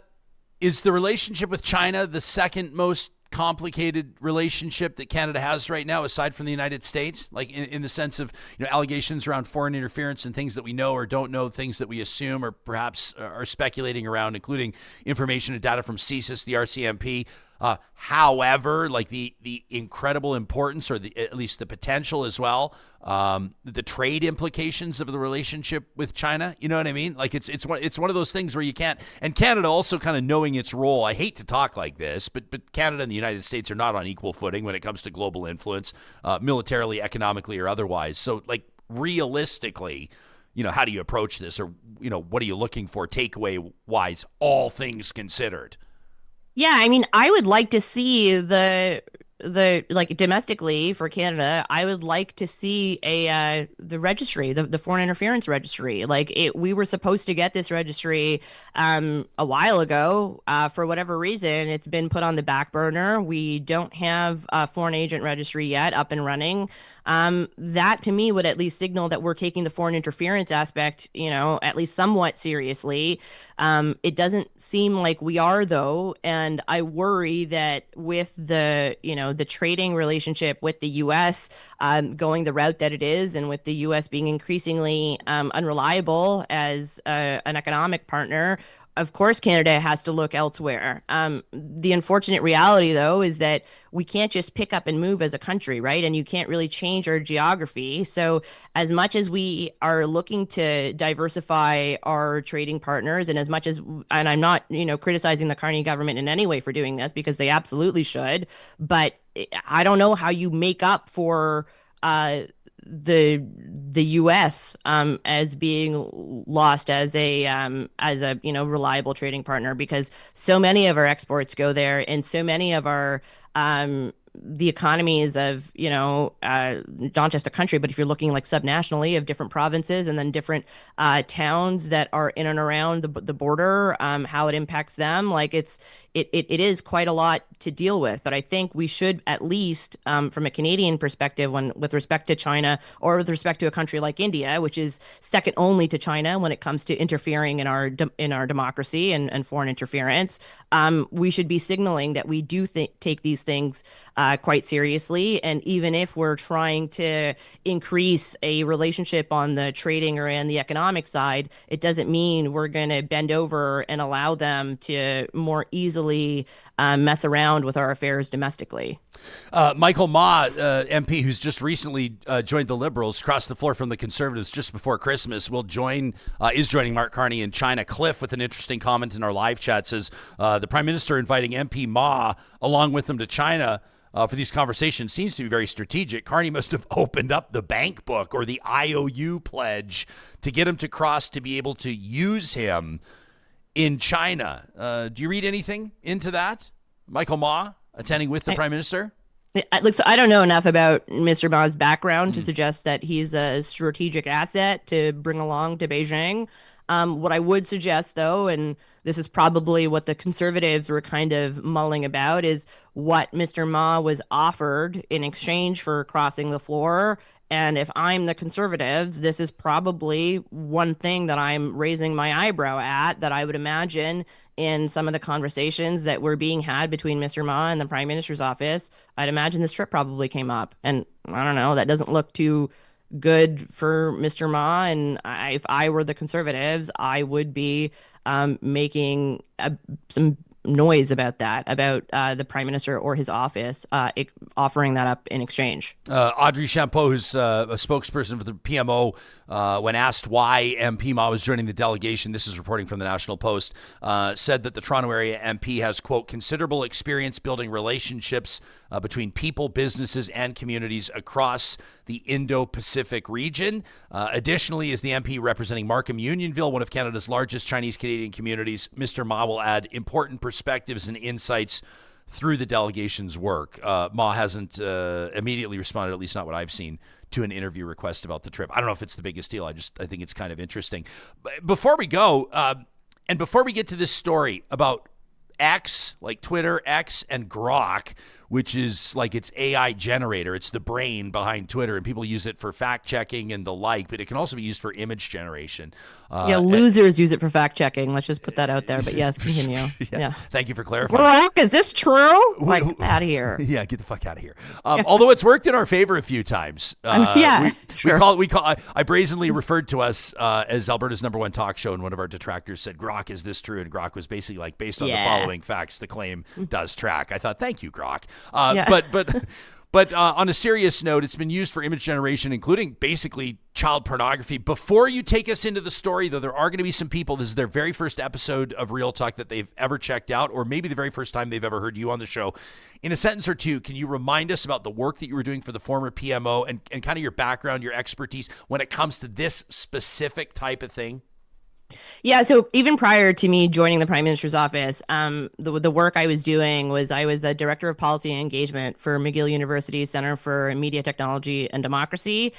relationship with China the second most complicated relationship that Canada has right now, aside from the United States? Like in the sense of allegations around foreign interference and things that we know or don't know, things that we assume or perhaps are speculating around, including information and data from CSIS, the RCMP. However, like the incredible importance, or at least the potential as well, the trade implications of the relationship with China. You know what I mean? Like it's one of those things where you can't. And Canada also kind of knowing its role. I hate to talk like this, but Canada and the United States are not on equal footing when it comes to global influence, militarily, economically, or otherwise. So, like realistically, how do you approach this, or what are you looking for takeaway wise, all things considered? Yeah, I mean, I would like to see the like domestically for Canada, I would like to see the registry, the foreign interference registry. We were supposed to get this registry a while ago. For whatever reason, it's been put on the back burner. We don't have a foreign agent registry yet up and running. That to me would at least signal that we're taking the foreign interference aspect, at least somewhat seriously. It doesn't seem like we are, though, and I worry that with the trading relationship with the U.S. Going the route that it is, and with the U.S. being increasingly unreliable as an economic partner, of course, Canada has to look elsewhere. The unfortunate reality, though, is that we can't just pick up and move as a country, right? And you can't really change our geography. So as much as we are looking to diversify our trading partners, and as much as, and I'm not, criticizing the Carney government in any way for doing this, because they absolutely should, but I don't know how you make up for the U.S. As being lost as a reliable trading partner, because so many of our exports go there, and so many of our the economies of not just a country, but if you're looking like subnationally, of different provinces and then different towns that are in and around the border, how it impacts them. Like it's it is quite a lot to deal with. But I think we should at least, from a Canadian perspective, with respect to China or with respect to a country like India, which is second only to China when it comes to interfering in our democracy and foreign interference, we should be signaling that we do take these things quite seriously. And even if we're trying to increase a relationship on the trading or in the economic side, it doesn't mean we're going to bend over and allow them to more easily mess around with our affairs domestically. Michael Ma, MP, who's just recently joined the Liberals, crossed the floor from the Conservatives just before Christmas, is joining Mark Carney in China. Cliff, with an interesting comment in our live chat, says the Prime Minister inviting MP Ma along with him to China for these conversations seems to be very strategic. Carney must have opened up the bank book or the IOU pledge to get him to cross to be able to use him in China. Do you read anything into that? Michael Ma attending with the Prime Minister? Look, so I don't know enough about Mr. Ma's background to suggest that he's a strategic asset to bring along to Beijing. What I would suggest, though, and this is probably what the Conservatives were kind of mulling about, is what Mr. Ma was offered in exchange for crossing the floor. And if I'm the Conservatives, this is probably one thing that I'm raising my eyebrow at, that I would imagine in some of the conversations that were being had between Mr. Ma and the Prime Minister's office, I'd imagine this trip probably came up. And I don't know, that doesn't look too good for Mr. Ma. And if I were the Conservatives, I would be making some noise about that, about the Prime Minister or his office offering that up in exchange. Audrey Champeau, who's a spokesperson for the PMO, when asked why MP Ma was joining the delegation, this is reporting from the National Post, said that the Toronto area MP has, quote, considerable experience building relationships between people, businesses, and communities across the Indo-Pacific region. Additionally, as the MP representing Markham Unionville, one of Canada's largest Chinese-Canadian communities, Mr. Ma will add important perspectives and insights through the delegation's work. Ma hasn't immediately responded, at least not what I've seen, to an interview request about the trip. I don't know if it's the biggest deal. I think it's kind of interesting. But before we go, and before we get to this story about X, like Twitter, X, and Grok, which is like its AI generator. It's the brain behind Twitter, and people use it for fact checking and the like, but it can also be used for image generation. Losers use it for fact checking. Let's just put that out there. But yes, continue. Yeah. Thank you for clarifying. Grok, is this true? Like, out of here. Yeah, get the fuck out of here. Although it's worked in our favor a few times. Sure. I brazenly referred to us as Alberta's #1 talk show, and one of our detractors said, Grok, is this true? And Grok was basically like, based on the following facts, the claim does track. I thought, thank you, Grok. But on a serious note, it's been used for image generation, including basically child pornography. Before you take us into the story, though, there are going to be some people, this is their very first episode of Real Talk that they've ever checked out, or maybe the very first time they've ever heard you on the show. In a sentence or two, can you remind us about the work that you were doing for the former PMO and kind of your background, your expertise when it comes to this specific type of thing? Yeah, so even prior to me joining the Prime Minister's office, the work I was doing was I was the Director of Policy and Engagement for McGill University's Center for Media Technology and Democracy,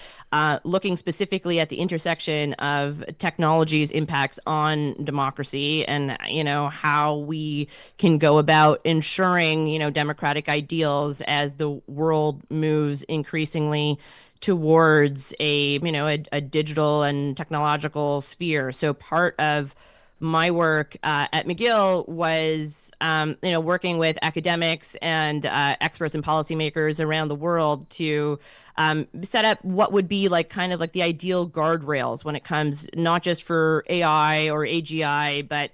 looking specifically at the intersection of technology's impacts on democracy and, how we can go about ensuring, democratic ideals as the world moves increasingly towards a digital and technological sphere. So part of my work at McGill was, working with academics and experts and policymakers around the world to set up what would be like the ideal guardrails when it comes not just for AI or AGI, but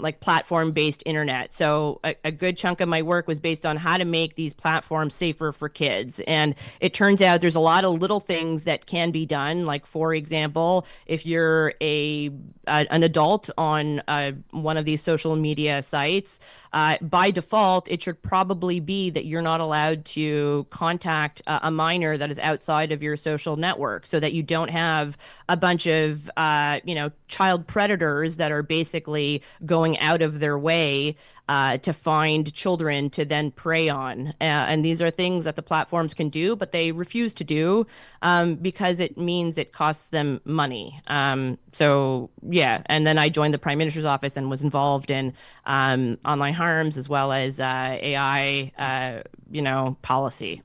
like platform-based internet. So a good chunk of my work was based on how to make these platforms safer for kids. And it turns out there's a lot of little things that can be done. Like, for example, if you're an adult on one of these social media sites, by default, it should probably be that you're not allowed to contact a minor that is outside of your social network, so that you don't have a bunch of, child predators that are basically going out of their way to find children to then prey on. And these are things that the platforms can do, but they refuse to do because it means it costs them money. So, yeah. And then I joined the Prime Minister's office and was involved in online harms as well as AI, policy.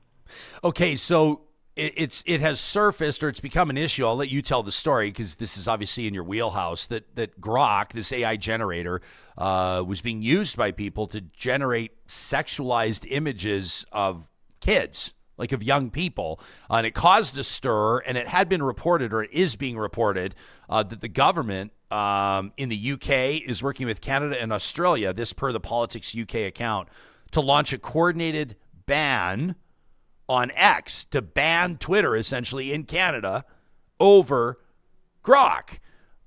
Okay, so it has surfaced, or it's become an issue. I'll let you tell the story because this is obviously in your wheelhouse. That Grok, this AI generator, was being used by people to generate sexualized images of kids, like of young people, and it caused a stir. And it had been reported, or it is being reported, that the government in the UK is working with Canada and Australia. This per the Politics UK account, to launch a coordinated ban on X, to ban Twitter essentially in Canada over Grok.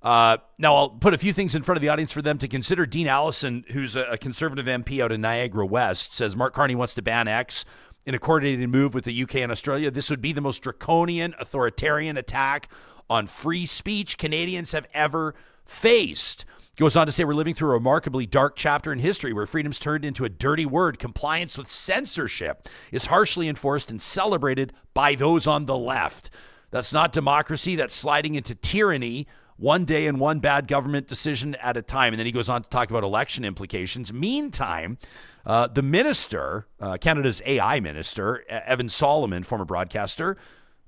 Now, I'll put a few things in front of the audience for them to consider. Dean Allison, who's a Conservative MP out in Niagara West, says Mark Carney wants to ban X in a coordinated move with the UK and Australia. This would be the most draconian, authoritarian attack on free speech Canadians have ever faced. Goes on to say, we're living through a remarkably dark chapter in history where freedom's turned into a dirty word. Compliance with censorship is harshly enforced and celebrated by those on the left. That's not democracy. That's sliding into tyranny, one day and one bad government decision at a time. And then he goes on to talk about election implications. Meantime, the minister, Canada's AI minister, Evan Solomon, former broadcaster,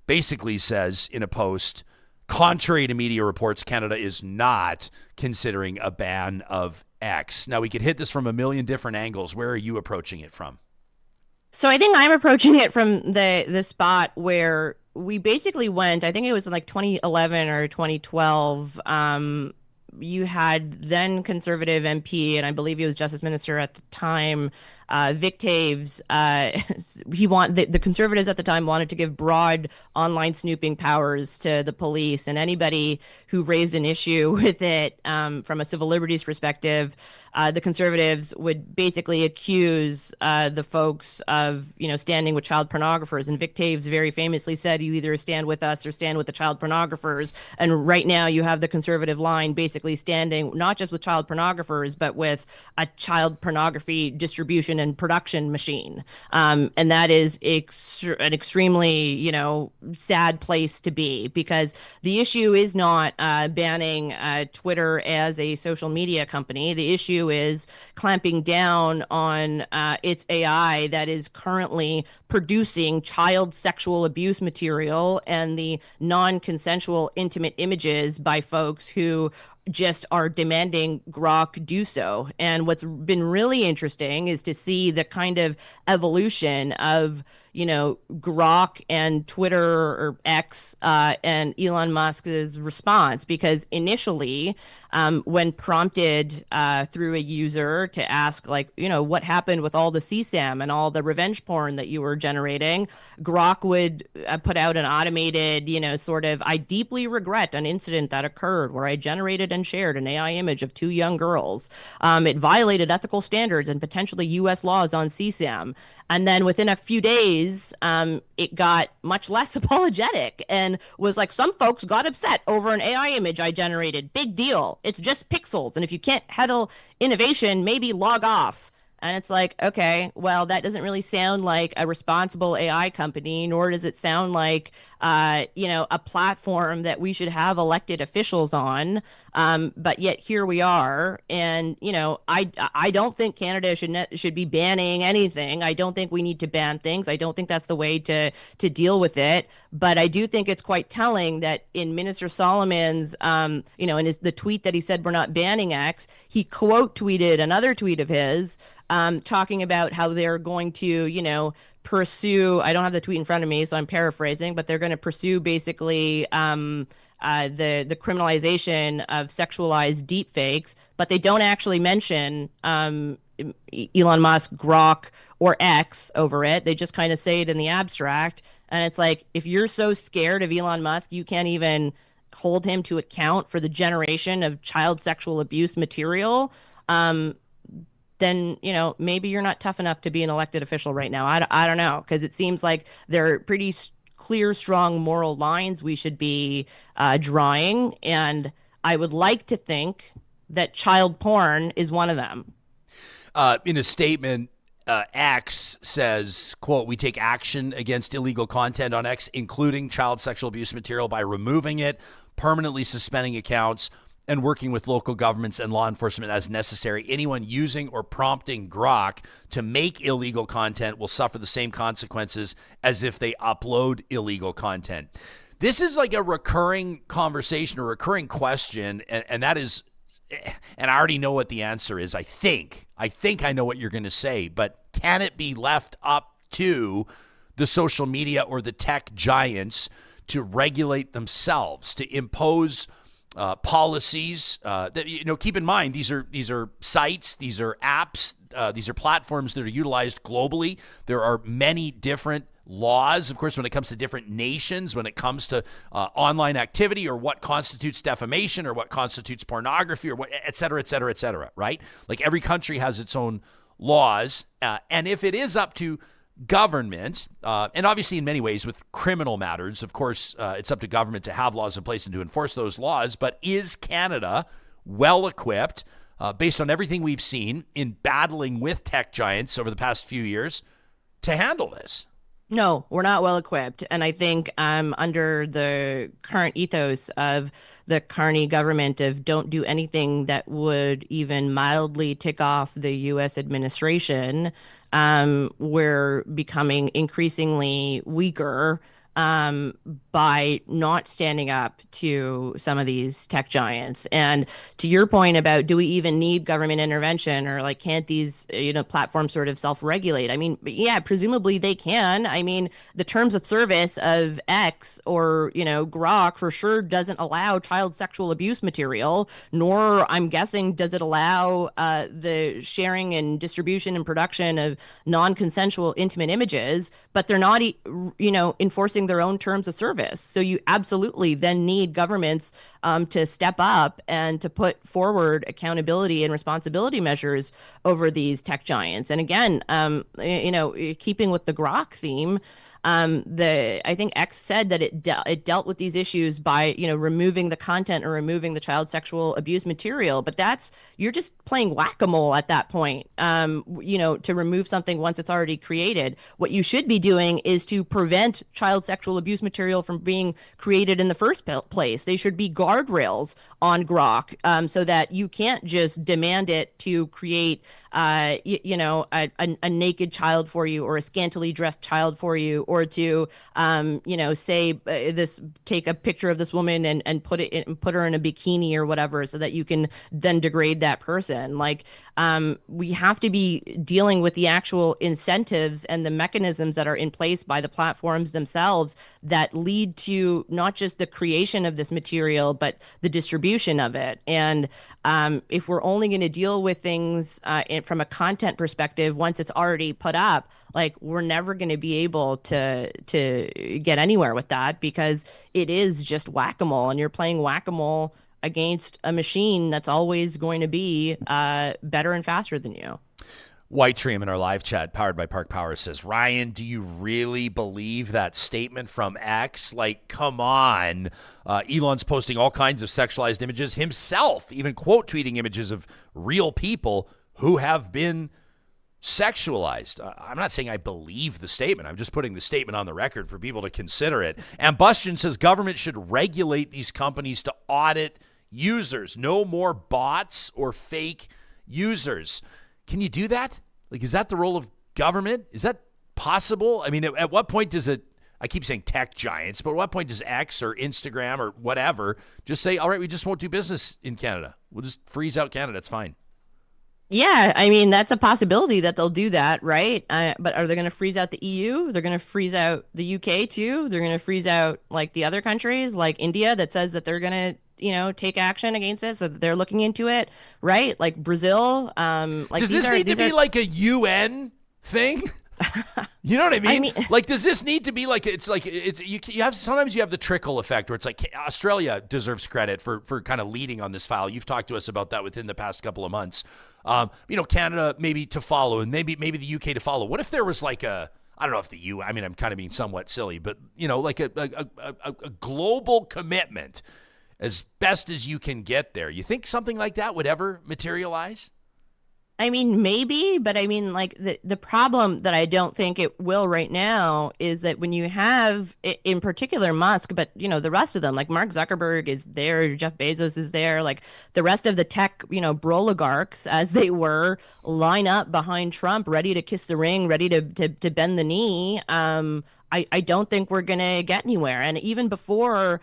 basically says in a post, contrary to media reports, Canada is not considering a ban of X. Now, we could hit this from a million different angles. Where are you approaching it from? So I think I'm approaching it from the spot where we basically went, I think it was in like 2011 or 2012, you had then Conservative MP, and I believe he was Justice Minister at the time, Vic Taves. The Conservatives at the time wanted to give broad online snooping powers to the police, and anybody who raised an issue with it from a civil liberties perspective, the Conservatives would basically accuse the folks of, standing with child pornographers. And Vic Taves very famously said, you either stand with us or stand with the child pornographers. And right now you have the Conservative line basically standing not just with child pornographers, but with a child pornography distribution and production machine. And that is an extremely, sad place to be, because the issue is not banning Twitter as a social media company. The issue is clamping down on its AI that is currently producing child sexual abuse material and the non-consensual intimate images by folks who just are demanding Grok do so. And what's been really interesting is to see the kind of evolution of, Grok and Twitter or X and Elon Musk's response, because initially, when prompted through a user to ask, what happened with all the CSAM and all the revenge porn that you were generating, Grok would put out an automated, I deeply regret an incident that occurred where I generated and shared an AI image of two young girls. It violated ethical standards and potentially U.S. laws on CSAM. And then within a few days, it got much less apologetic and was like, some folks got upset over an AI image I generated. Big deal. It's just pixels. And if you can't handle innovation, maybe log off. And it's like, okay, well, that doesn't really sound like a responsible AI company, nor does it sound like, a platform that we should have elected officials on. But yet here we are. And, I don't think Canada should be banning anything. I don't think we need to ban things. I don't think that's the way to deal with it. But I do think it's quite telling that in Minister Solomon's, in the tweet that he said we're not banning X, he quote tweeted another tweet of his talking about how they're going to, pursue, I don't have the tweet in front of me, so I'm paraphrasing, but they're going to pursue basically the criminalization of sexualized deepfakes, but they don't actually mention Elon Musk, Grok, or X over it. They just kind of say it in the abstract. And it's like, if you're so scared of Elon Musk, you can't even hold him to account for the generation of child sexual abuse material, then, maybe you're not tough enough to be an elected official right now. I don't know, because it seems like they're pretty clear, strong moral lines we should be drawing. And I would like to think that child porn is one of them. In a statement, X says, quote, "We take action against illegal content on X, including child sexual abuse material, by removing it, permanently suspending accounts, and working with local governments and law enforcement as necessary. Anyone using or prompting Grok to make illegal content will suffer the same consequences as if they upload illegal content." This is like a recurring conversation, a recurring question, and that is, and I already know what the answer is. I think I know what you're going to say, but can it be left up to the social media or the tech giants to regulate themselves, to impose policies that, keep in mind, these are sites, these are apps, these are platforms that are utilized globally. There are many different laws, of course, when it comes to different nations, when it comes to online activity or what constitutes defamation or what constitutes pornography or what, et cetera, et cetera, et cetera, right? Like every country has its own laws. And if it is up to government, and obviously in many ways with criminal matters, of course, it's up to government to have laws in place and to enforce those laws. But is Canada well equipped, based on everything we've seen in battling with tech giants over the past few years, to handle this? No, we're not well equipped. And I think under the current ethos of the Carney government of don't do anything that would even mildly tick off the U.S. administration, we're becoming increasingly weaker by not standing up to some of these tech giants. And to your point about, do we even need government intervention, or like, can't these, platforms sort of self-regulate? I mean, yeah, presumably they can. I mean, the terms of service of X or, Grok for sure doesn't allow child sexual abuse material, nor, I'm guessing, does it allow the sharing and distribution and production of non-consensual intimate images, but they're not, enforcing their own terms of service. So you absolutely then need governments to step up and to put forward accountability and responsibility measures over these tech giants. And again, keeping with the Grok theme, I think X said that it dealt with these issues by, removing the content or removing the child sexual abuse material. But you're just playing whack-a-mole at that point, to remove something once it's already created. What you should be doing is to prevent child sexual abuse material from being created in the first place. They should be guardrails on Grok, so that you can't just demand it to create a naked child for you, or a scantily dressed child for you, or to take a picture of this woman and put her in a bikini or whatever, so that you can then degrade that person. Like, we have to be dealing with the actual incentives and the mechanisms that are in place by the platforms themselves that lead to not just the creation of this material, but the distribution of it. And if we're only going to deal with things from a content perspective once it's already put up, like, we're never going to be able to get anywhere with that, because it is just whack-a-mole, and you're playing whack-a-mole against a machine that's always going to be better and faster than you. White Stream in our live chat, powered by Park Power, says, Ryan, do you really believe that statement from X? Like, come on. Elon's posting all kinds of sexualized images himself, even quote tweeting images of real people who have been sexualized. I'm not saying I believe the statement. I'm just putting the statement on the record for people to consider it. And Bustion says government should regulate these companies to audit users. No more bots or fake users. Can you do that? Like, is that the role of government? Is that possible? I mean, at what point does it, I keep saying tech giants, but at what point does X or Instagram or whatever just say, all right, we just won't do business in Canada. We'll just freeze out Canada. It's fine. Yeah, I mean, that's a possibility that they'll do that, right? But are they going to freeze out the EU? They're going to freeze out the UK too? They're going to freeze out like the other countries like India that says that they're going to take action against it, so they're looking into it, right? Like Brazil. Does this need to be like a UN thing? You know what I mean? Like, does this need to be like, you have, sometimes you have the trickle effect where it's like Australia deserves credit for kind of leading on this file. You've talked to us about that within the past couple of months. Canada maybe to follow, and maybe the UK to follow. What if there was like a I don't know if the U. I mean, I'm kind of being somewhat silly, but like a global commitment, as best as you can get there. You think something like that would ever materialize? I mean, maybe, but I mean, like the problem that I don't think it will right now is that when you have, in particular, Musk, but the rest of them, like Mark Zuckerberg is there, Jeff Bezos is there, like the rest of the tech, broligarchs, as they were, line up behind Trump, ready to kiss the ring, ready to bend the knee. I don't think we're going to get anywhere. And even before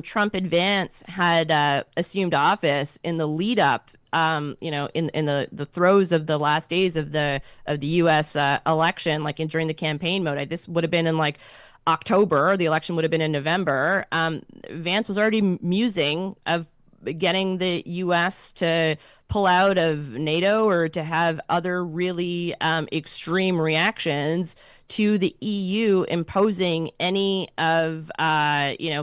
Trump advance had assumed office, in the lead up, in the throes of the last days of the U.S. election, like during the campaign mode, this would have been in like October. The election would have been in November. Vance was already musing of getting the U.S. to pull out of NATO or to have other really extreme reactions to the EU imposing any of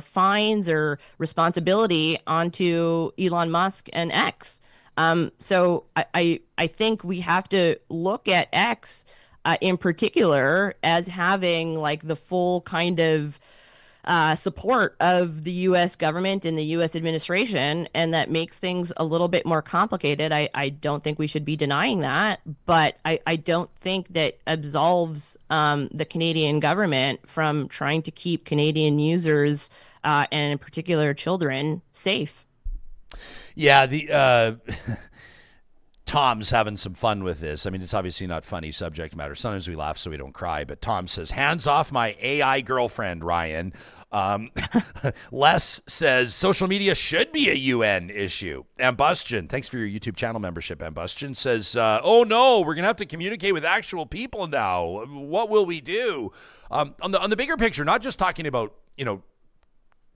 fines or responsibility onto Elon Musk and X. So I think we have to look at X in particular as having like the full kind of support of the U.S. government and the U.S. administration, and that makes things a little bit more complicated. I don't think we should be denying that, but I don't think that absolves the Canadian government from trying to keep Canadian users and in particular children safe. Yeah, the Tom's having some fun with this. I mean, it's obviously not funny subject matter. Sometimes we laugh so we don't cry, but Tom says, hands off my AI girlfriend, Ryan. Les says, social media should be a UN issue. Ambustion, thanks for your YouTube channel membership. Ambustion says, oh no, we're going to have to communicate with actual people now. What will we do? On the bigger picture, not just talking about,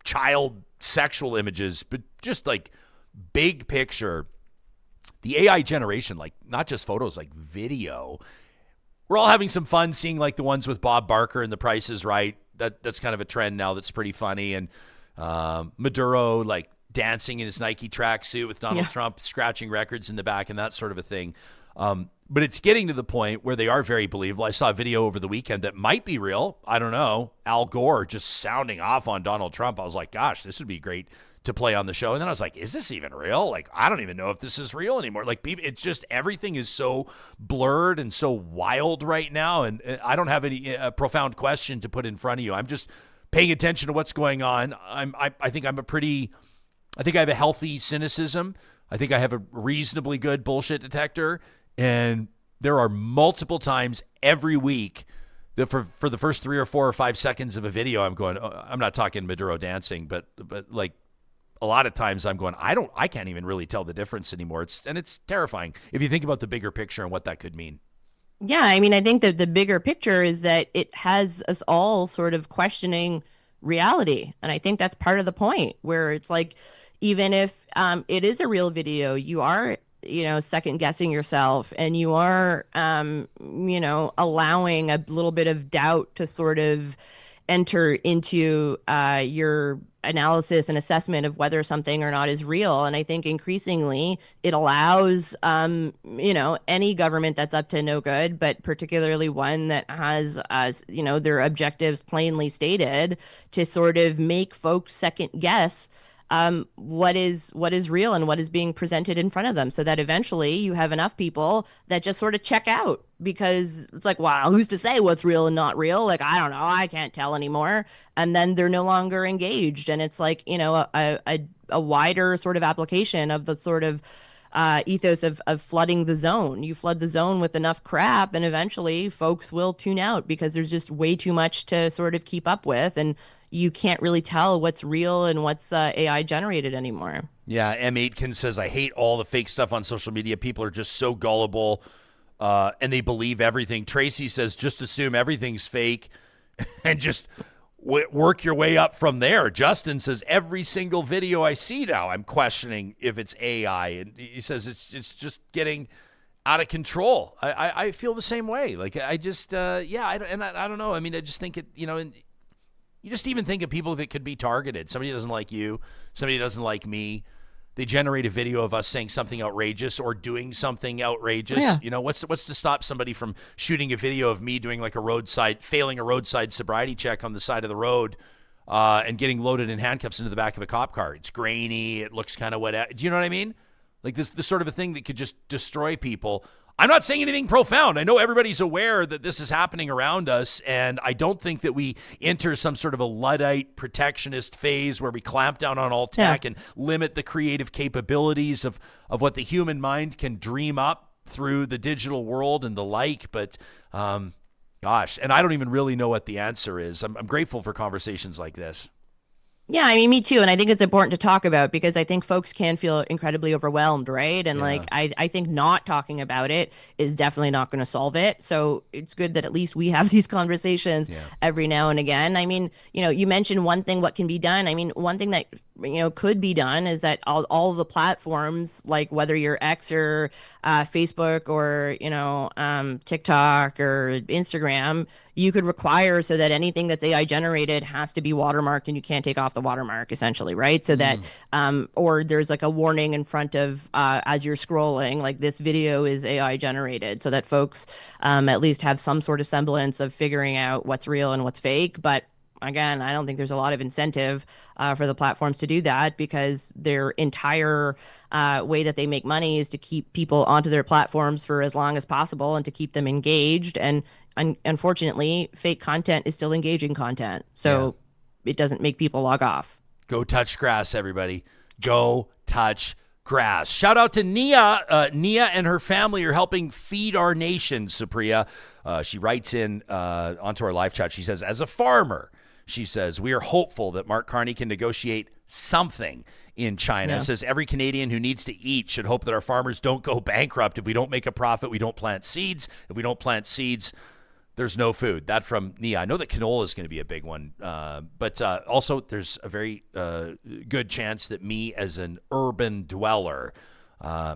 child sexual images, but just like big picture, the AI generation, like not just photos, like video. We're all having some fun seeing like the ones with Bob Barker and The Price is Right. That's kind of a trend now that's pretty funny. And Maduro like dancing in his Nike tracksuit with Donald Trump scratching records in the back and that sort of a thing. But it's getting to the point where they are very believable. I saw a video over the weekend that might be real. I don't know. Al Gore just sounding off on Donald Trump. I was like, gosh, this would be great to play on the show. And then I was like, is this even real? Like, I don't even know if this is real anymore. Like, people, it's just everything is so blurred and so wild right now. And I don't have any profound question to put in front of you. I'm just paying attention to what's going on. I think I have a healthy cynicism. I think I have a reasonably good bullshit detector. And there are multiple times every week that for the first 3 or 4 or 5 seconds of a video, I'm going, I'm not talking Maduro dancing, but like a lot of times I'm going, I can't even really tell the difference anymore. It's terrifying if you think about the bigger picture and what that could mean. Yeah, I mean, I think that the bigger picture is that it has us all sort of questioning reality. And I think that's part of the point, where it's like, even if it is a real video, you are, second guessing yourself, and you are, allowing a little bit of doubt to sort of enter into your analysis and assessment of whether something or not is real. And I think increasingly it allows, any government that's up to no good, but particularly one that has, their objectives plainly stated, to sort of make folks second guess what is real and what is being presented in front of them, so that eventually you have enough people that just sort of check out, because it's like, wow, who's to say what's real and not real? Like, I don't know, I can't tell anymore. And then they're no longer engaged. And it's like, a wider sort of application of the sort of ethos of flooding the zone. You flood the zone with enough crap, and eventually folks will tune out, because there's just way too much to sort of keep up with. And you can't really tell what's real and what's AI generated anymore. Yeah, M. Aitken says, I hate all the fake stuff on social media. People are just so gullible, and they believe everything. Tracy says, just assume everything's fake and just work your way up from there. Justin says, every single video I see now, I'm questioning if it's AI. And he says it's just getting out of control. I feel the same way. Like, I just, I don't know. I mean, I just think it, you just even think of people that could be targeted. Somebody doesn't like you. Somebody doesn't like me. they generate a video of us saying something outrageous or doing something outrageous. Yeah. You know, what's to stop somebody from shooting a video of me doing like failing a roadside sobriety check on the side of the road and getting loaded in handcuffs into the back of a cop car? It's grainy. It looks kind of wet. Do you know what I mean? Like this sort of a thing that could just destroy people. I'm not saying anything profound. I know everybody's aware that this is happening around us, and I don't think that we enter some sort of a Luddite protectionist phase where we clamp down on all tech and limit the creative capabilities of what the human mind can dream up through the digital world and the like. But gosh, and I don't even really know what the answer is. I'm grateful for conversations like this. Yeah, I mean, me too. And I think it's important to talk about because I think folks can feel incredibly overwhelmed, right? And like, I think not talking about it is definitely not going to solve it. So it's good that at least we have these conversations every now and again. I mean, you mentioned one thing, what can be done. I mean, one thing that, could be done is that all of the platforms, like whether you're X or Facebook or, TikTok or Instagram, you could require so that anything that's AI generated has to be watermarked and you can't take off the watermark, essentially, right? So that, or there's like a warning in front of, as you're scrolling, like this video is AI generated, so that folks at least have some sort of semblance of figuring out what's real and what's fake. But again, I don't think there's a lot of incentive for the platforms to do that because their entire way that they make money is to keep people onto their platforms for as long as possible and to keep them engaged. And unfortunately, fake content is still engaging content. So it doesn't make people log off. Go touch grass, everybody. Go touch grass. Shout out to Nia. Nia and her family are helping feed our nation, Supriya. She writes in onto our live chat. She says, as a farmer, she says, we are hopeful that Mark Carney can negotiate something in China. Yeah. Says every Canadian who needs to eat should hope that our farmers don't go bankrupt. If we don't make a profit, we don't plant seeds. If we don't plant seeds, there's no food. That from Nia. I know that canola is going to be a big one, but also there's a very good chance that me as an urban dweller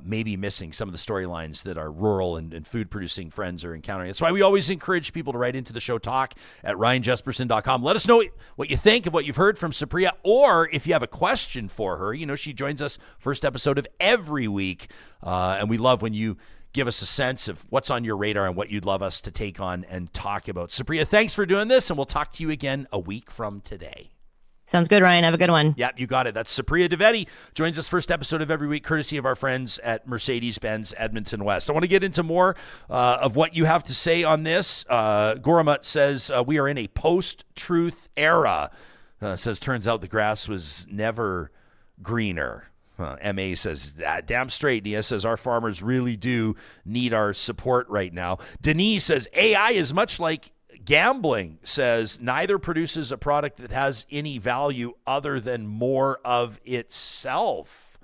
may be missing some of the storylines that our rural and food-producing friends are encountering. That's why we always encourage people to write into the show, talk at ryanjespersen.com. Let us know what you think of what you've heard from Supriya, or if you have a question for her. She joins us first episode of every week, and we love when you give us a sense of what's on your radar and what you'd love us to take on and talk about. Supriya, thanks for doing this, and we'll talk to you again a week from today. Sounds good, Ryan. Have a good one. Yep, you got it. That's Supriya Dwivedi. Joins us first episode of every week, courtesy of our friends at Mercedes-Benz Edmonton West. I want to get into more of what you have to say on this. Goramut says, we are in a post-truth era. Says, turns out the grass was never greener. MA says, damn straight. Nia says, our farmers really do need our support right now. Denise says, AI is much like gambling. Says, neither produces a product that has any value other than more of itself.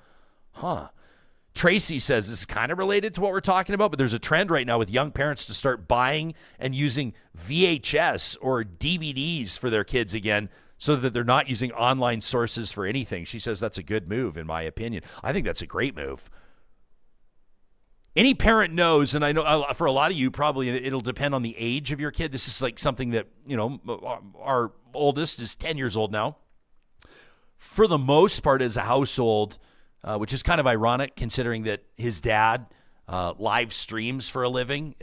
Tracy says, this is kind of related to what we're talking about, but there's a trend right now with young parents to start buying and using VHS or DVDs for their kids again, so that they're not using online sources for anything. She says that's a good move, in my opinion. I think that's a great move. Any parent knows, and I know for a lot of you, probably it'll depend on the age of your kid. This is like something that, our oldest is 10 years old now. For the most part, as a household, which is kind of ironic considering that his dad live streams for a living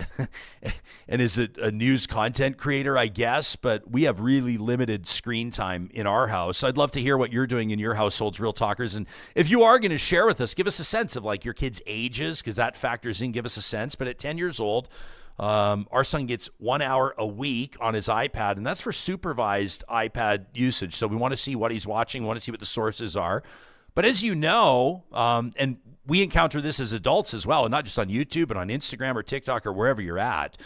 and is a news content creator, I guess, but we have really limited screen time in our house. I'd love to hear what you're doing in your households, Real Talkers. And if you are going to share with us, give us a sense of like your kids' ages, because that factors in, give us a sense. But at 10 years old, our son gets 1 hour a week on his iPad, and that's for supervised iPad usage. So we want to see what he's watching, want to see what the sources are. But as you know, and we encounter this as adults as well, and not just on YouTube, but on Instagram or TikTok or wherever you're at.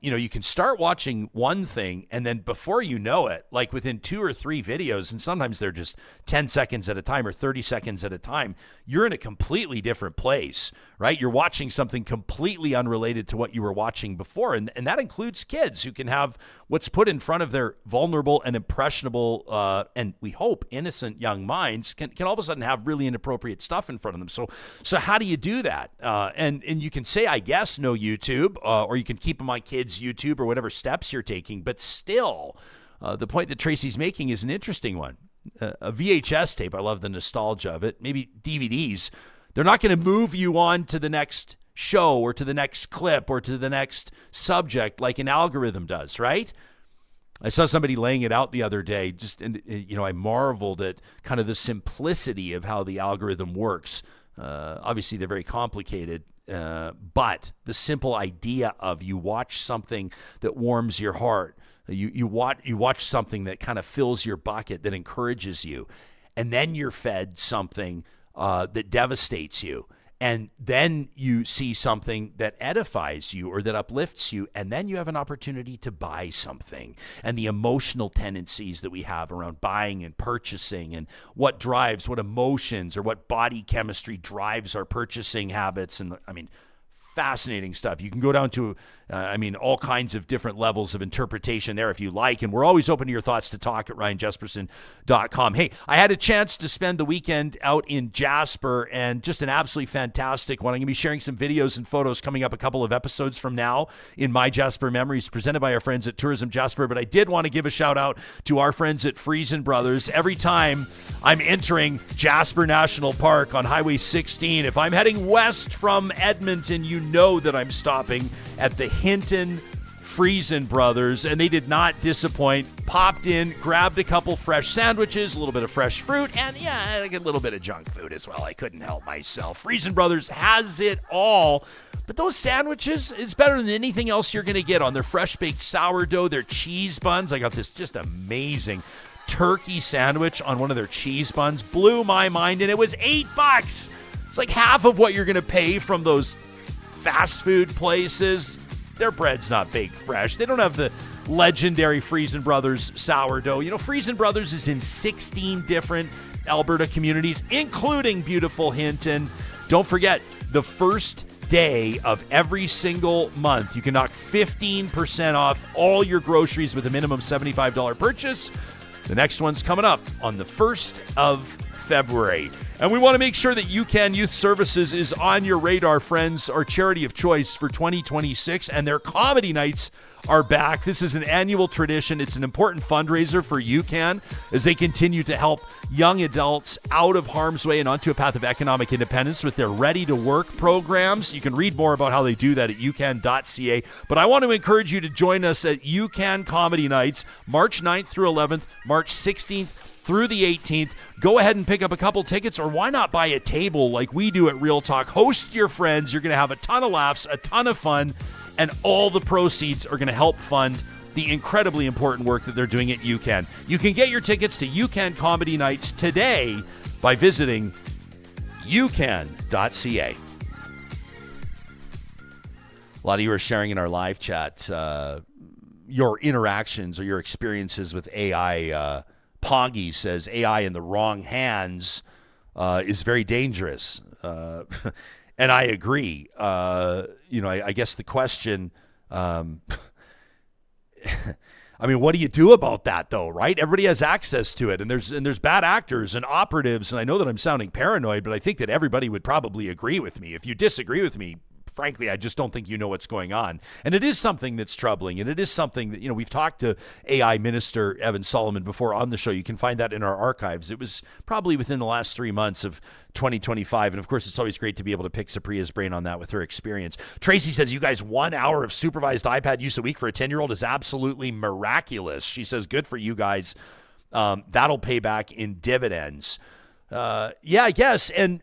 You can start watching one thing, and then before you know it, like within 2 or 3 videos, and sometimes they're just 10 seconds at a time or 30 seconds at a time, you're in a completely different place, right? You're watching something completely unrelated to what you were watching before, and that includes kids who can have what's put in front of their vulnerable and impressionable, and we hope innocent young minds can all of a sudden have really inappropriate stuff in front of them. So how do you do that? And you can say, I guess, no YouTube, or you can keep them on kids' YouTube or whatever steps you're taking. But still, the point that Tracy's making is an interesting one. a VHS tape. I love the nostalgia of it. Maybe DVDs. They're not going to move you on to the next show or to the next clip or to the next subject like an algorithm does, right? I saw somebody laying it out the other day. I marveled at kind of the simplicity of how the algorithm works. Obviously, they're very complicated, but the simple idea of you watch something that warms your heart, you watch something that kind of fills your bucket, that encourages you, and then you're fed something that devastates you. And then you see something that edifies you or that uplifts you, and then you have an opportunity to buy something. And the emotional tendencies that we have around buying and purchasing, and what emotions or what body chemistry drives our purchasing habits. And fascinating stuff. You can go down to, all kinds of different levels of interpretation there if you like. And we're always open to your thoughts to talk at RyanJespersen.com. Hey, I had a chance to spend the weekend out in Jasper, and just an absolutely fantastic one. I'm going to be sharing some videos and photos coming up a couple of episodes from now in My Jasper Memories, presented by our friends at Tourism Jasper. But I did want to give a shout out to our friends at Friesen Brothers. Every time I'm entering Jasper National Park on Highway 16, if I'm heading west from Edmonton, you know that I'm stopping at the Hinton Friesen Brothers, and they did not disappoint. Popped in, grabbed a couple fresh sandwiches, a little bit of fresh fruit, and a little bit of junk food as well. I couldn't help myself. Friesen Brothers has it all, but those sandwiches is better than anything else you're going to get on their fresh baked sourdough, their cheese buns. I got this just amazing turkey sandwich on one of their cheese buns. Blew my mind, and it was $8. It's like half of what you're going to pay from those fast food places. Their bread's not baked fresh. They don't have the legendary Friesen Brothers sourdough. Friesen Brothers is in 16 different Alberta communities, including beautiful Hinton. Don't forget, the first day of every single month, you can knock 15% off all your groceries with a minimum $75 purchase. The next one's coming up on the 1st of February. And we want to make sure that UCAN Youth Services is on your radar, friends, our charity of choice for 2026, and their comedy nights are back. This is an annual tradition. It's an important fundraiser for UCAN as they continue to help young adults out of harm's way and onto a path of economic independence with their Ready to Work programs. You can read more about how they do that at ucan.ca. But I want to encourage you to join us at UCAN Comedy Nights, March 9th through 11th, March 16th through the 18th. Go ahead and pick up a couple tickets, or why not buy a table like we do at Real Talk? Host your friends. You're going to have a ton of laughs, a ton of fun, and all the proceeds are going to help fund the incredibly important work that they're doing at UCAN. You can get your tickets to UCAN Comedy Nights today by visiting ucan.ca. A lot of you are sharing in our live chat your interactions or your experiences with AI. Pongy says AI in the wrong hands is very dangerous. And I agree. I guess the question, what do you do about that though, right? Everybody has access to it, and there's bad actors and operatives, and I know that I'm sounding paranoid, but I think that everybody would probably agree with me. If you disagree with me, frankly, I just don't think you know what's going on. And it is something that's troubling, and it is something that, we've talked to AI Minister Evan Solomon before on the show. You can find that in our archives. It was probably within the last 3 months of 2025. And of course, it's always great to be able to pick Supriya's brain on that with her experience. Tracy says, you guys, 1 hour of supervised iPad use a week for a 10-year-old is absolutely miraculous. She says, good for you guys. That'll pay back in dividends. I guess. And,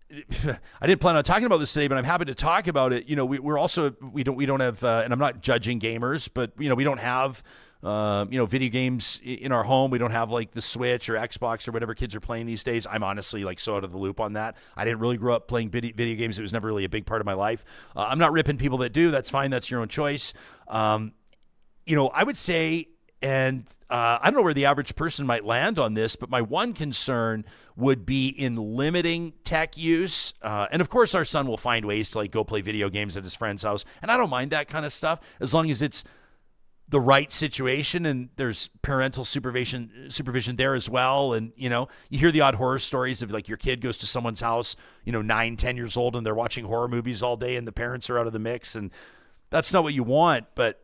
I didn't plan on talking about this today, but I'm happy to talk about it. We don't have, and I'm not judging gamers, but we don't have, video games in our home. We don't have like the Switch or Xbox or whatever kids are playing these days. I'm honestly so out of the loop on that. I didn't really grow up playing video games. It was never really a big part of my life. I'm not ripping people that do. That's fine. That's your own choice. I would say, and I don't know where the average person might land on this, but my one concern would be in limiting tech use. And of course, our son will find ways to go play video games at his friend's house. And I don't mind that kind of stuff as long as it's the right situation and there's parental supervision there as well. And, you hear the odd horror stories of your kid goes to someone's house, 9, 10 years old, and they're watching horror movies all day and the parents are out of the mix. And that's not what you want. But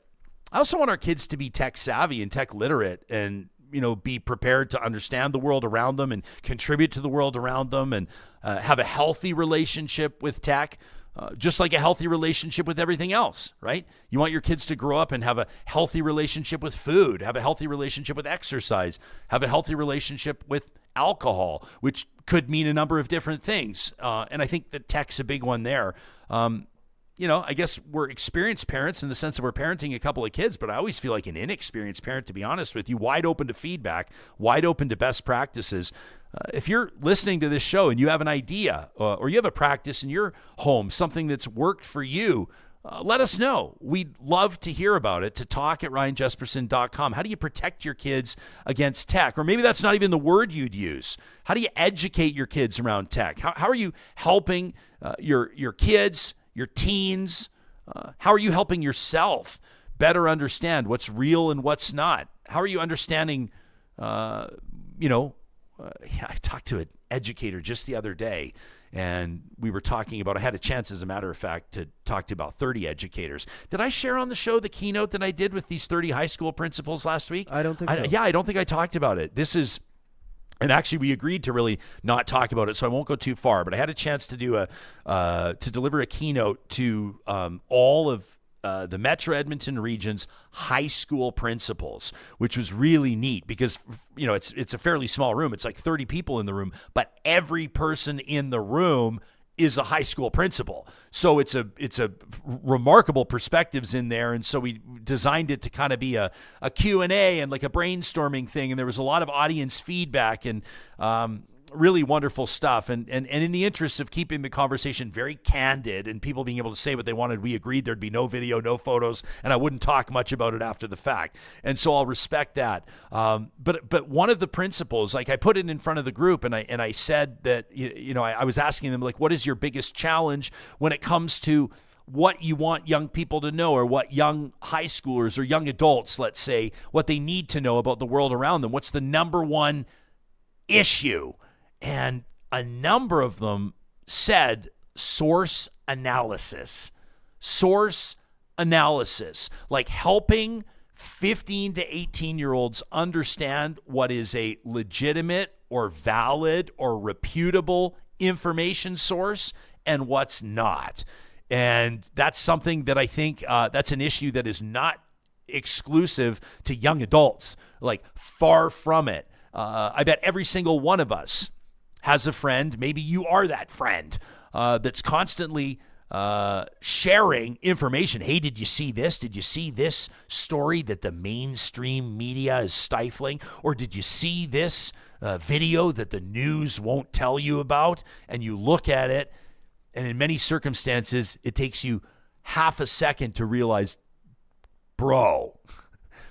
I also want our kids to be tech savvy and tech literate and, be prepared to understand the world around them and contribute to the world around them and have a healthy relationship with tech, just like a healthy relationship with everything else, right? You want your kids to grow up and have a healthy relationship with food, have a healthy relationship with exercise, have a healthy relationship with alcohol, which could mean a number of different things. And I think that tech's a big one there. I guess we're experienced parents in the sense that we're parenting a couple of kids, but I always feel like an inexperienced parent, to be honest with you, wide open to feedback, wide open to best practices. If you're listening to this show and you have an idea or you have a practice in your home, something that's worked for you, let us know. We'd love to hear about it. To talk at ryanjespersen.com. How do you protect your kids against tech? Or maybe that's not even the word you'd use. How do you educate your kids around tech? How are you helping your kids, your teens? How are you helping yourself better understand what's real and what's not? How are you understanding, I talked to an educator just the other day, and we were talking about, I had a chance, as a matter of fact, to talk to about 30 educators. Did I share on the show the keynote that I did with these 30 high school principals last week? I don't think so. Yeah, I don't think I talked about it. And actually, we agreed to really not talk about it, so I won't go too far. But I had a chance to do to deliver a keynote to all of the Metro Edmonton region's high school principals, which was really neat because it's a fairly small room. It's like 30 people in the room, but every person in the room is a high school principal. So it's a remarkable perspectives in there. And so we designed it to kind of be a Q&A and like a brainstorming thing. And there was a lot of audience feedback and really wonderful stuff. And in the interest of keeping the conversation very candid and people being able to say what they wanted, we agreed there'd be no video, no photos, and I wouldn't talk much about it after the fact. And so I'll respect that. But one of the principals, like I put it in front of the group and I said that, I was asking them, like, what is your biggest challenge when it comes to what you want young people to know, or what young high schoolers or young adults, let's say, what they need to know about the world around them? What's the number one issue? And a number of them said source analysis, like helping 15 to 18-year-olds understand what is a legitimate or valid or reputable information source and what's not. And that's something that I think that's an issue that is not exclusive to young adults, like far from it. I bet every single one of us has a friend, maybe you are that friend, that's constantly sharing information. Hey, did you see this? Did you see this story that the mainstream media is stifling? Or did you see this video that the news won't tell you about? And you look at it, and in many circumstances, it takes you half a second to realize, bro,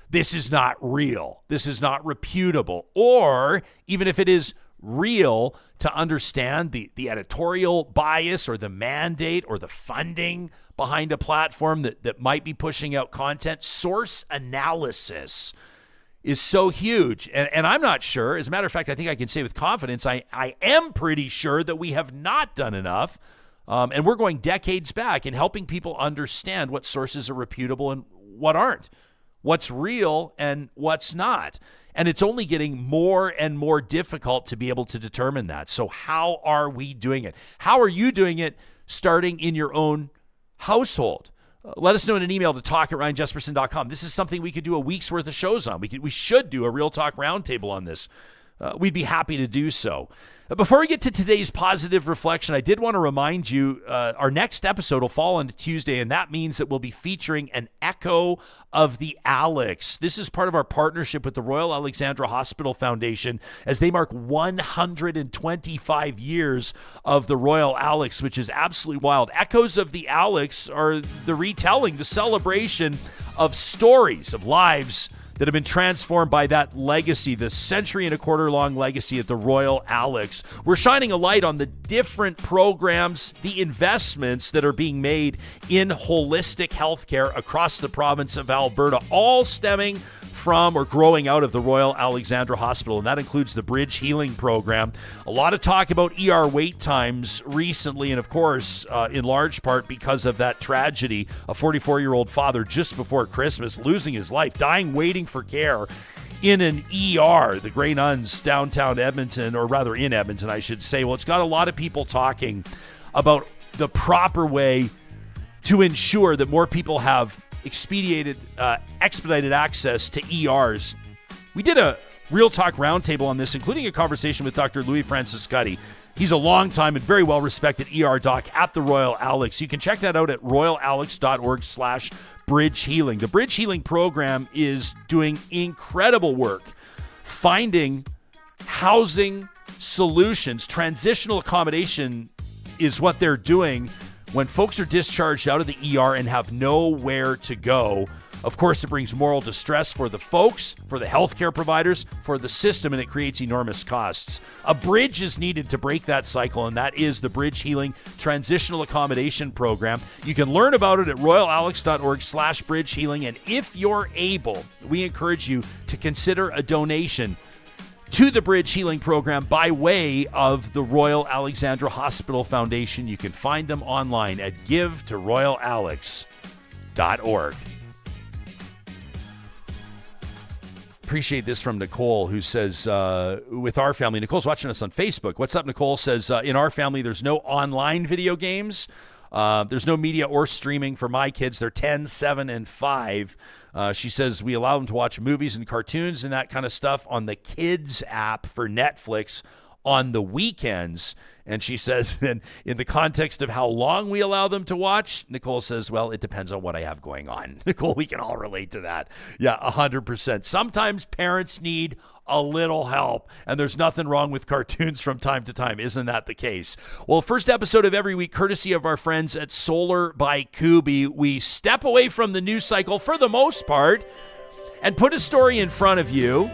this is not real. This is not reputable. Or even if it is real, to understand the editorial bias or the mandate or the funding behind a platform that might be pushing out content. Source analysis is so huge. And I'm not sure. As a matter of fact, I think I can say with confidence, I am pretty sure that we have not done enough. And we're going decades back in helping people understand what sources are reputable and what aren't, what's real and what's not. And it's only getting more and more difficult to be able to determine that. So how are we doing it? How are you doing it starting in your own household? Let us know in an email to talk@ryanjespersen.com. This is something we could do a week's worth of shows on. We should do a Real Talk Roundtable on this. We'd be happy to do so. Before we get to today's positive reflection, I did want to remind you our next episode will fall on Tuesday, and that means that we'll be featuring an echo of the Alex. This is part of our partnership with the Royal Alexandra Hospital Foundation as they mark 125 years of the Royal Alex, which is absolutely wild. Echoes of the Alex are the retelling, the celebration of stories, of lives that have been transformed by that legacy, the century-and-a-quarter-long legacy at the Royal Alex. We're shining a light on the different programs, the investments that are being made in holistic healthcare across the province of Alberta, all stemming from or growing out of the Royal Alexandra Hospital, and that includes the Bridge Healing Program. A lot of talk about ER wait times recently, and of course, in large part because of that tragedy, a 44-year-old father just before Christmas losing his life, dying waiting for care in an ER, the Grey Nuns downtown Edmonton, or rather in Edmonton, I should say. Well, it's got a lot of people talking about the proper way to ensure that more people have expedited, expedited access to ERs. We did a Real Talk roundtable on this, including a conversation with Dr. Louis Franciscuti. He's a long-time and very well-respected ER doc at the Royal Alex. You can check that out at royalalex.org/Bridge Healing. The Bridge Healing program is doing incredible work finding housing solutions. Transitional accommodation is what they're doing when folks are discharged out of the ER and have nowhere to go. Of course, it brings moral distress for the folks, for the healthcare providers, for the system, and it creates enormous costs. A bridge is needed to break that cycle, and that is the Bridge Healing Transitional Accommodation Program. You can learn about it at royalalex.org/Bridge Healing, and if you're able, we encourage you to consider a donation to the Bridge Healing Program by way of the Royal Alexandra Hospital Foundation. You can find them online at givetoroyalalex.org. Appreciate this from Nicole, who says, with our family, Nicole's watching us on Facebook. What's up, Nicole? Says, in our family, there's no online video games. There's no media or streaming for my kids. They're 10, 7, and 5. She says, we allow them to watch movies and cartoons and that kind of stuff on the kids app for Netflix on the weekends. And she says, in the context of how long we allow them to watch, Nicole says, well, it depends on what I have going on. Nicole, we can all relate to that. Yeah, 100%. Sometimes parents need a little help, and there's nothing wrong with cartoons from time to time. Isn't that the case? Well, first episode of every week, courtesy of our friends at Solar by Kuby, we step away from the news cycle for the most part and put a story in front of you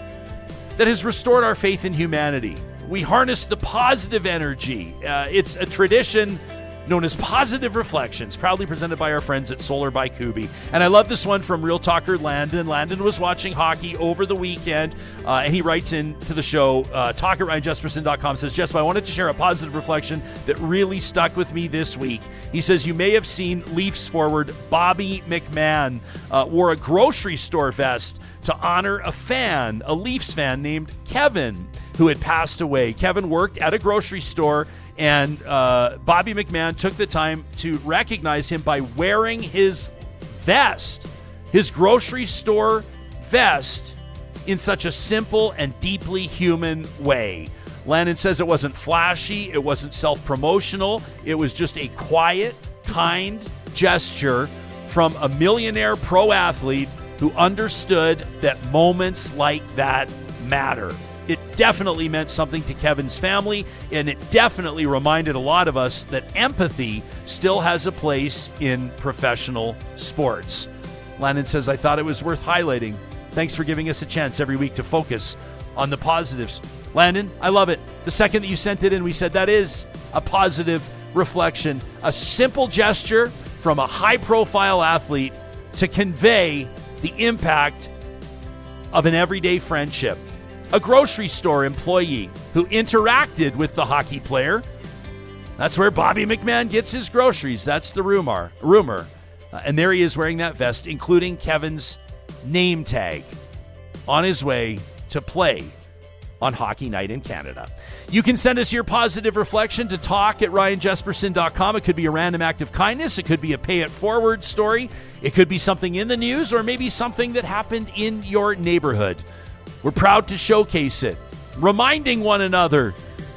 that has restored our faith in humanity. We harness the positive energy. It's a tradition known as Positive Reflections, proudly presented by our friends at Solar by Kuby. And I love this one from Real Talker Landon. Landon was watching hockey over the weekend, and he writes into the show, talk at RyanJespersen.com, says, Jesper, I wanted to share a positive reflection that really stuck with me this week. He says, you may have seen Leafs forward Bobby McMann wore a grocery store vest to honor a Leafs fan named Kevin, who had passed away. Kevin worked at a grocery store, and Bobby McMann took the time to recognize him by wearing his vest, his grocery store vest, in such a simple and deeply human way. Landon says it wasn't flashy, it wasn't self-promotional, it was just a quiet, kind gesture from a millionaire pro athlete who understood that moments like that matter. It definitely meant something to Kevin's family, and it definitely reminded a lot of us that empathy still has a place in professional sports. Landon says, I thought it was worth highlighting. Thanks for giving us a chance every week to focus on the positives. Landon, I love it. The second that you sent it in, we said that is a positive reflection, a simple gesture from a high-profile athlete to convey the impact of an everyday friendship. A grocery store employee who interacted with the hockey player. That's where Bobby McMann gets his groceries. That's the rumor. And there he is wearing that vest, including Kevin's name tag, on his way to play on Hockey Night in Canada. You can send us your positive reflection to talk at RyanJespersen.com. It could be a random act of kindness. It could be a pay it forward story. It could be something in the news, or maybe something that happened in your neighborhood. We're proud to showcase it, reminding one another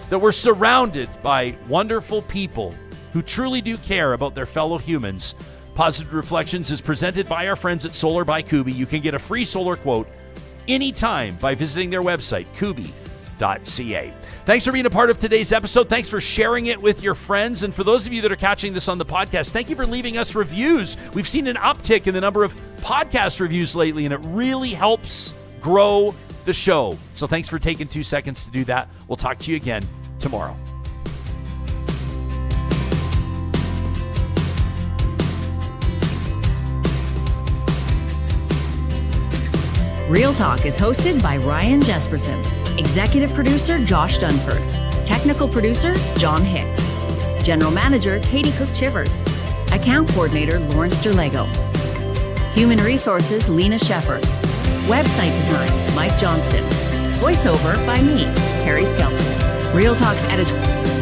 that we're surrounded by wonderful people who truly do care about their fellow humans. Positive Reflections is presented by our friends at Solar by Kuby. You can get a free solar quote anytime by visiting their website, kuby.ca. Thanks for being a part of today's episode. Thanks for sharing it with your friends. And for those of you that are catching this on the podcast, thank you for leaving us reviews. We've seen an uptick in the number of podcast reviews lately, and it really helps grow the show. So thanks for taking 2 seconds to do that. We'll talk to you again tomorrow. Real Talk is hosted by Ryan Jespersen. Executive producer Josh Dunford. Technical producer John Hicks. General manager Katie Cook-Chivers. Account coordinator Lawrence Derlego. Human resources Lena Shepard. Website design, Mike Johnston. Voiceover by me, Carrie Skelton. Real Talk's editor.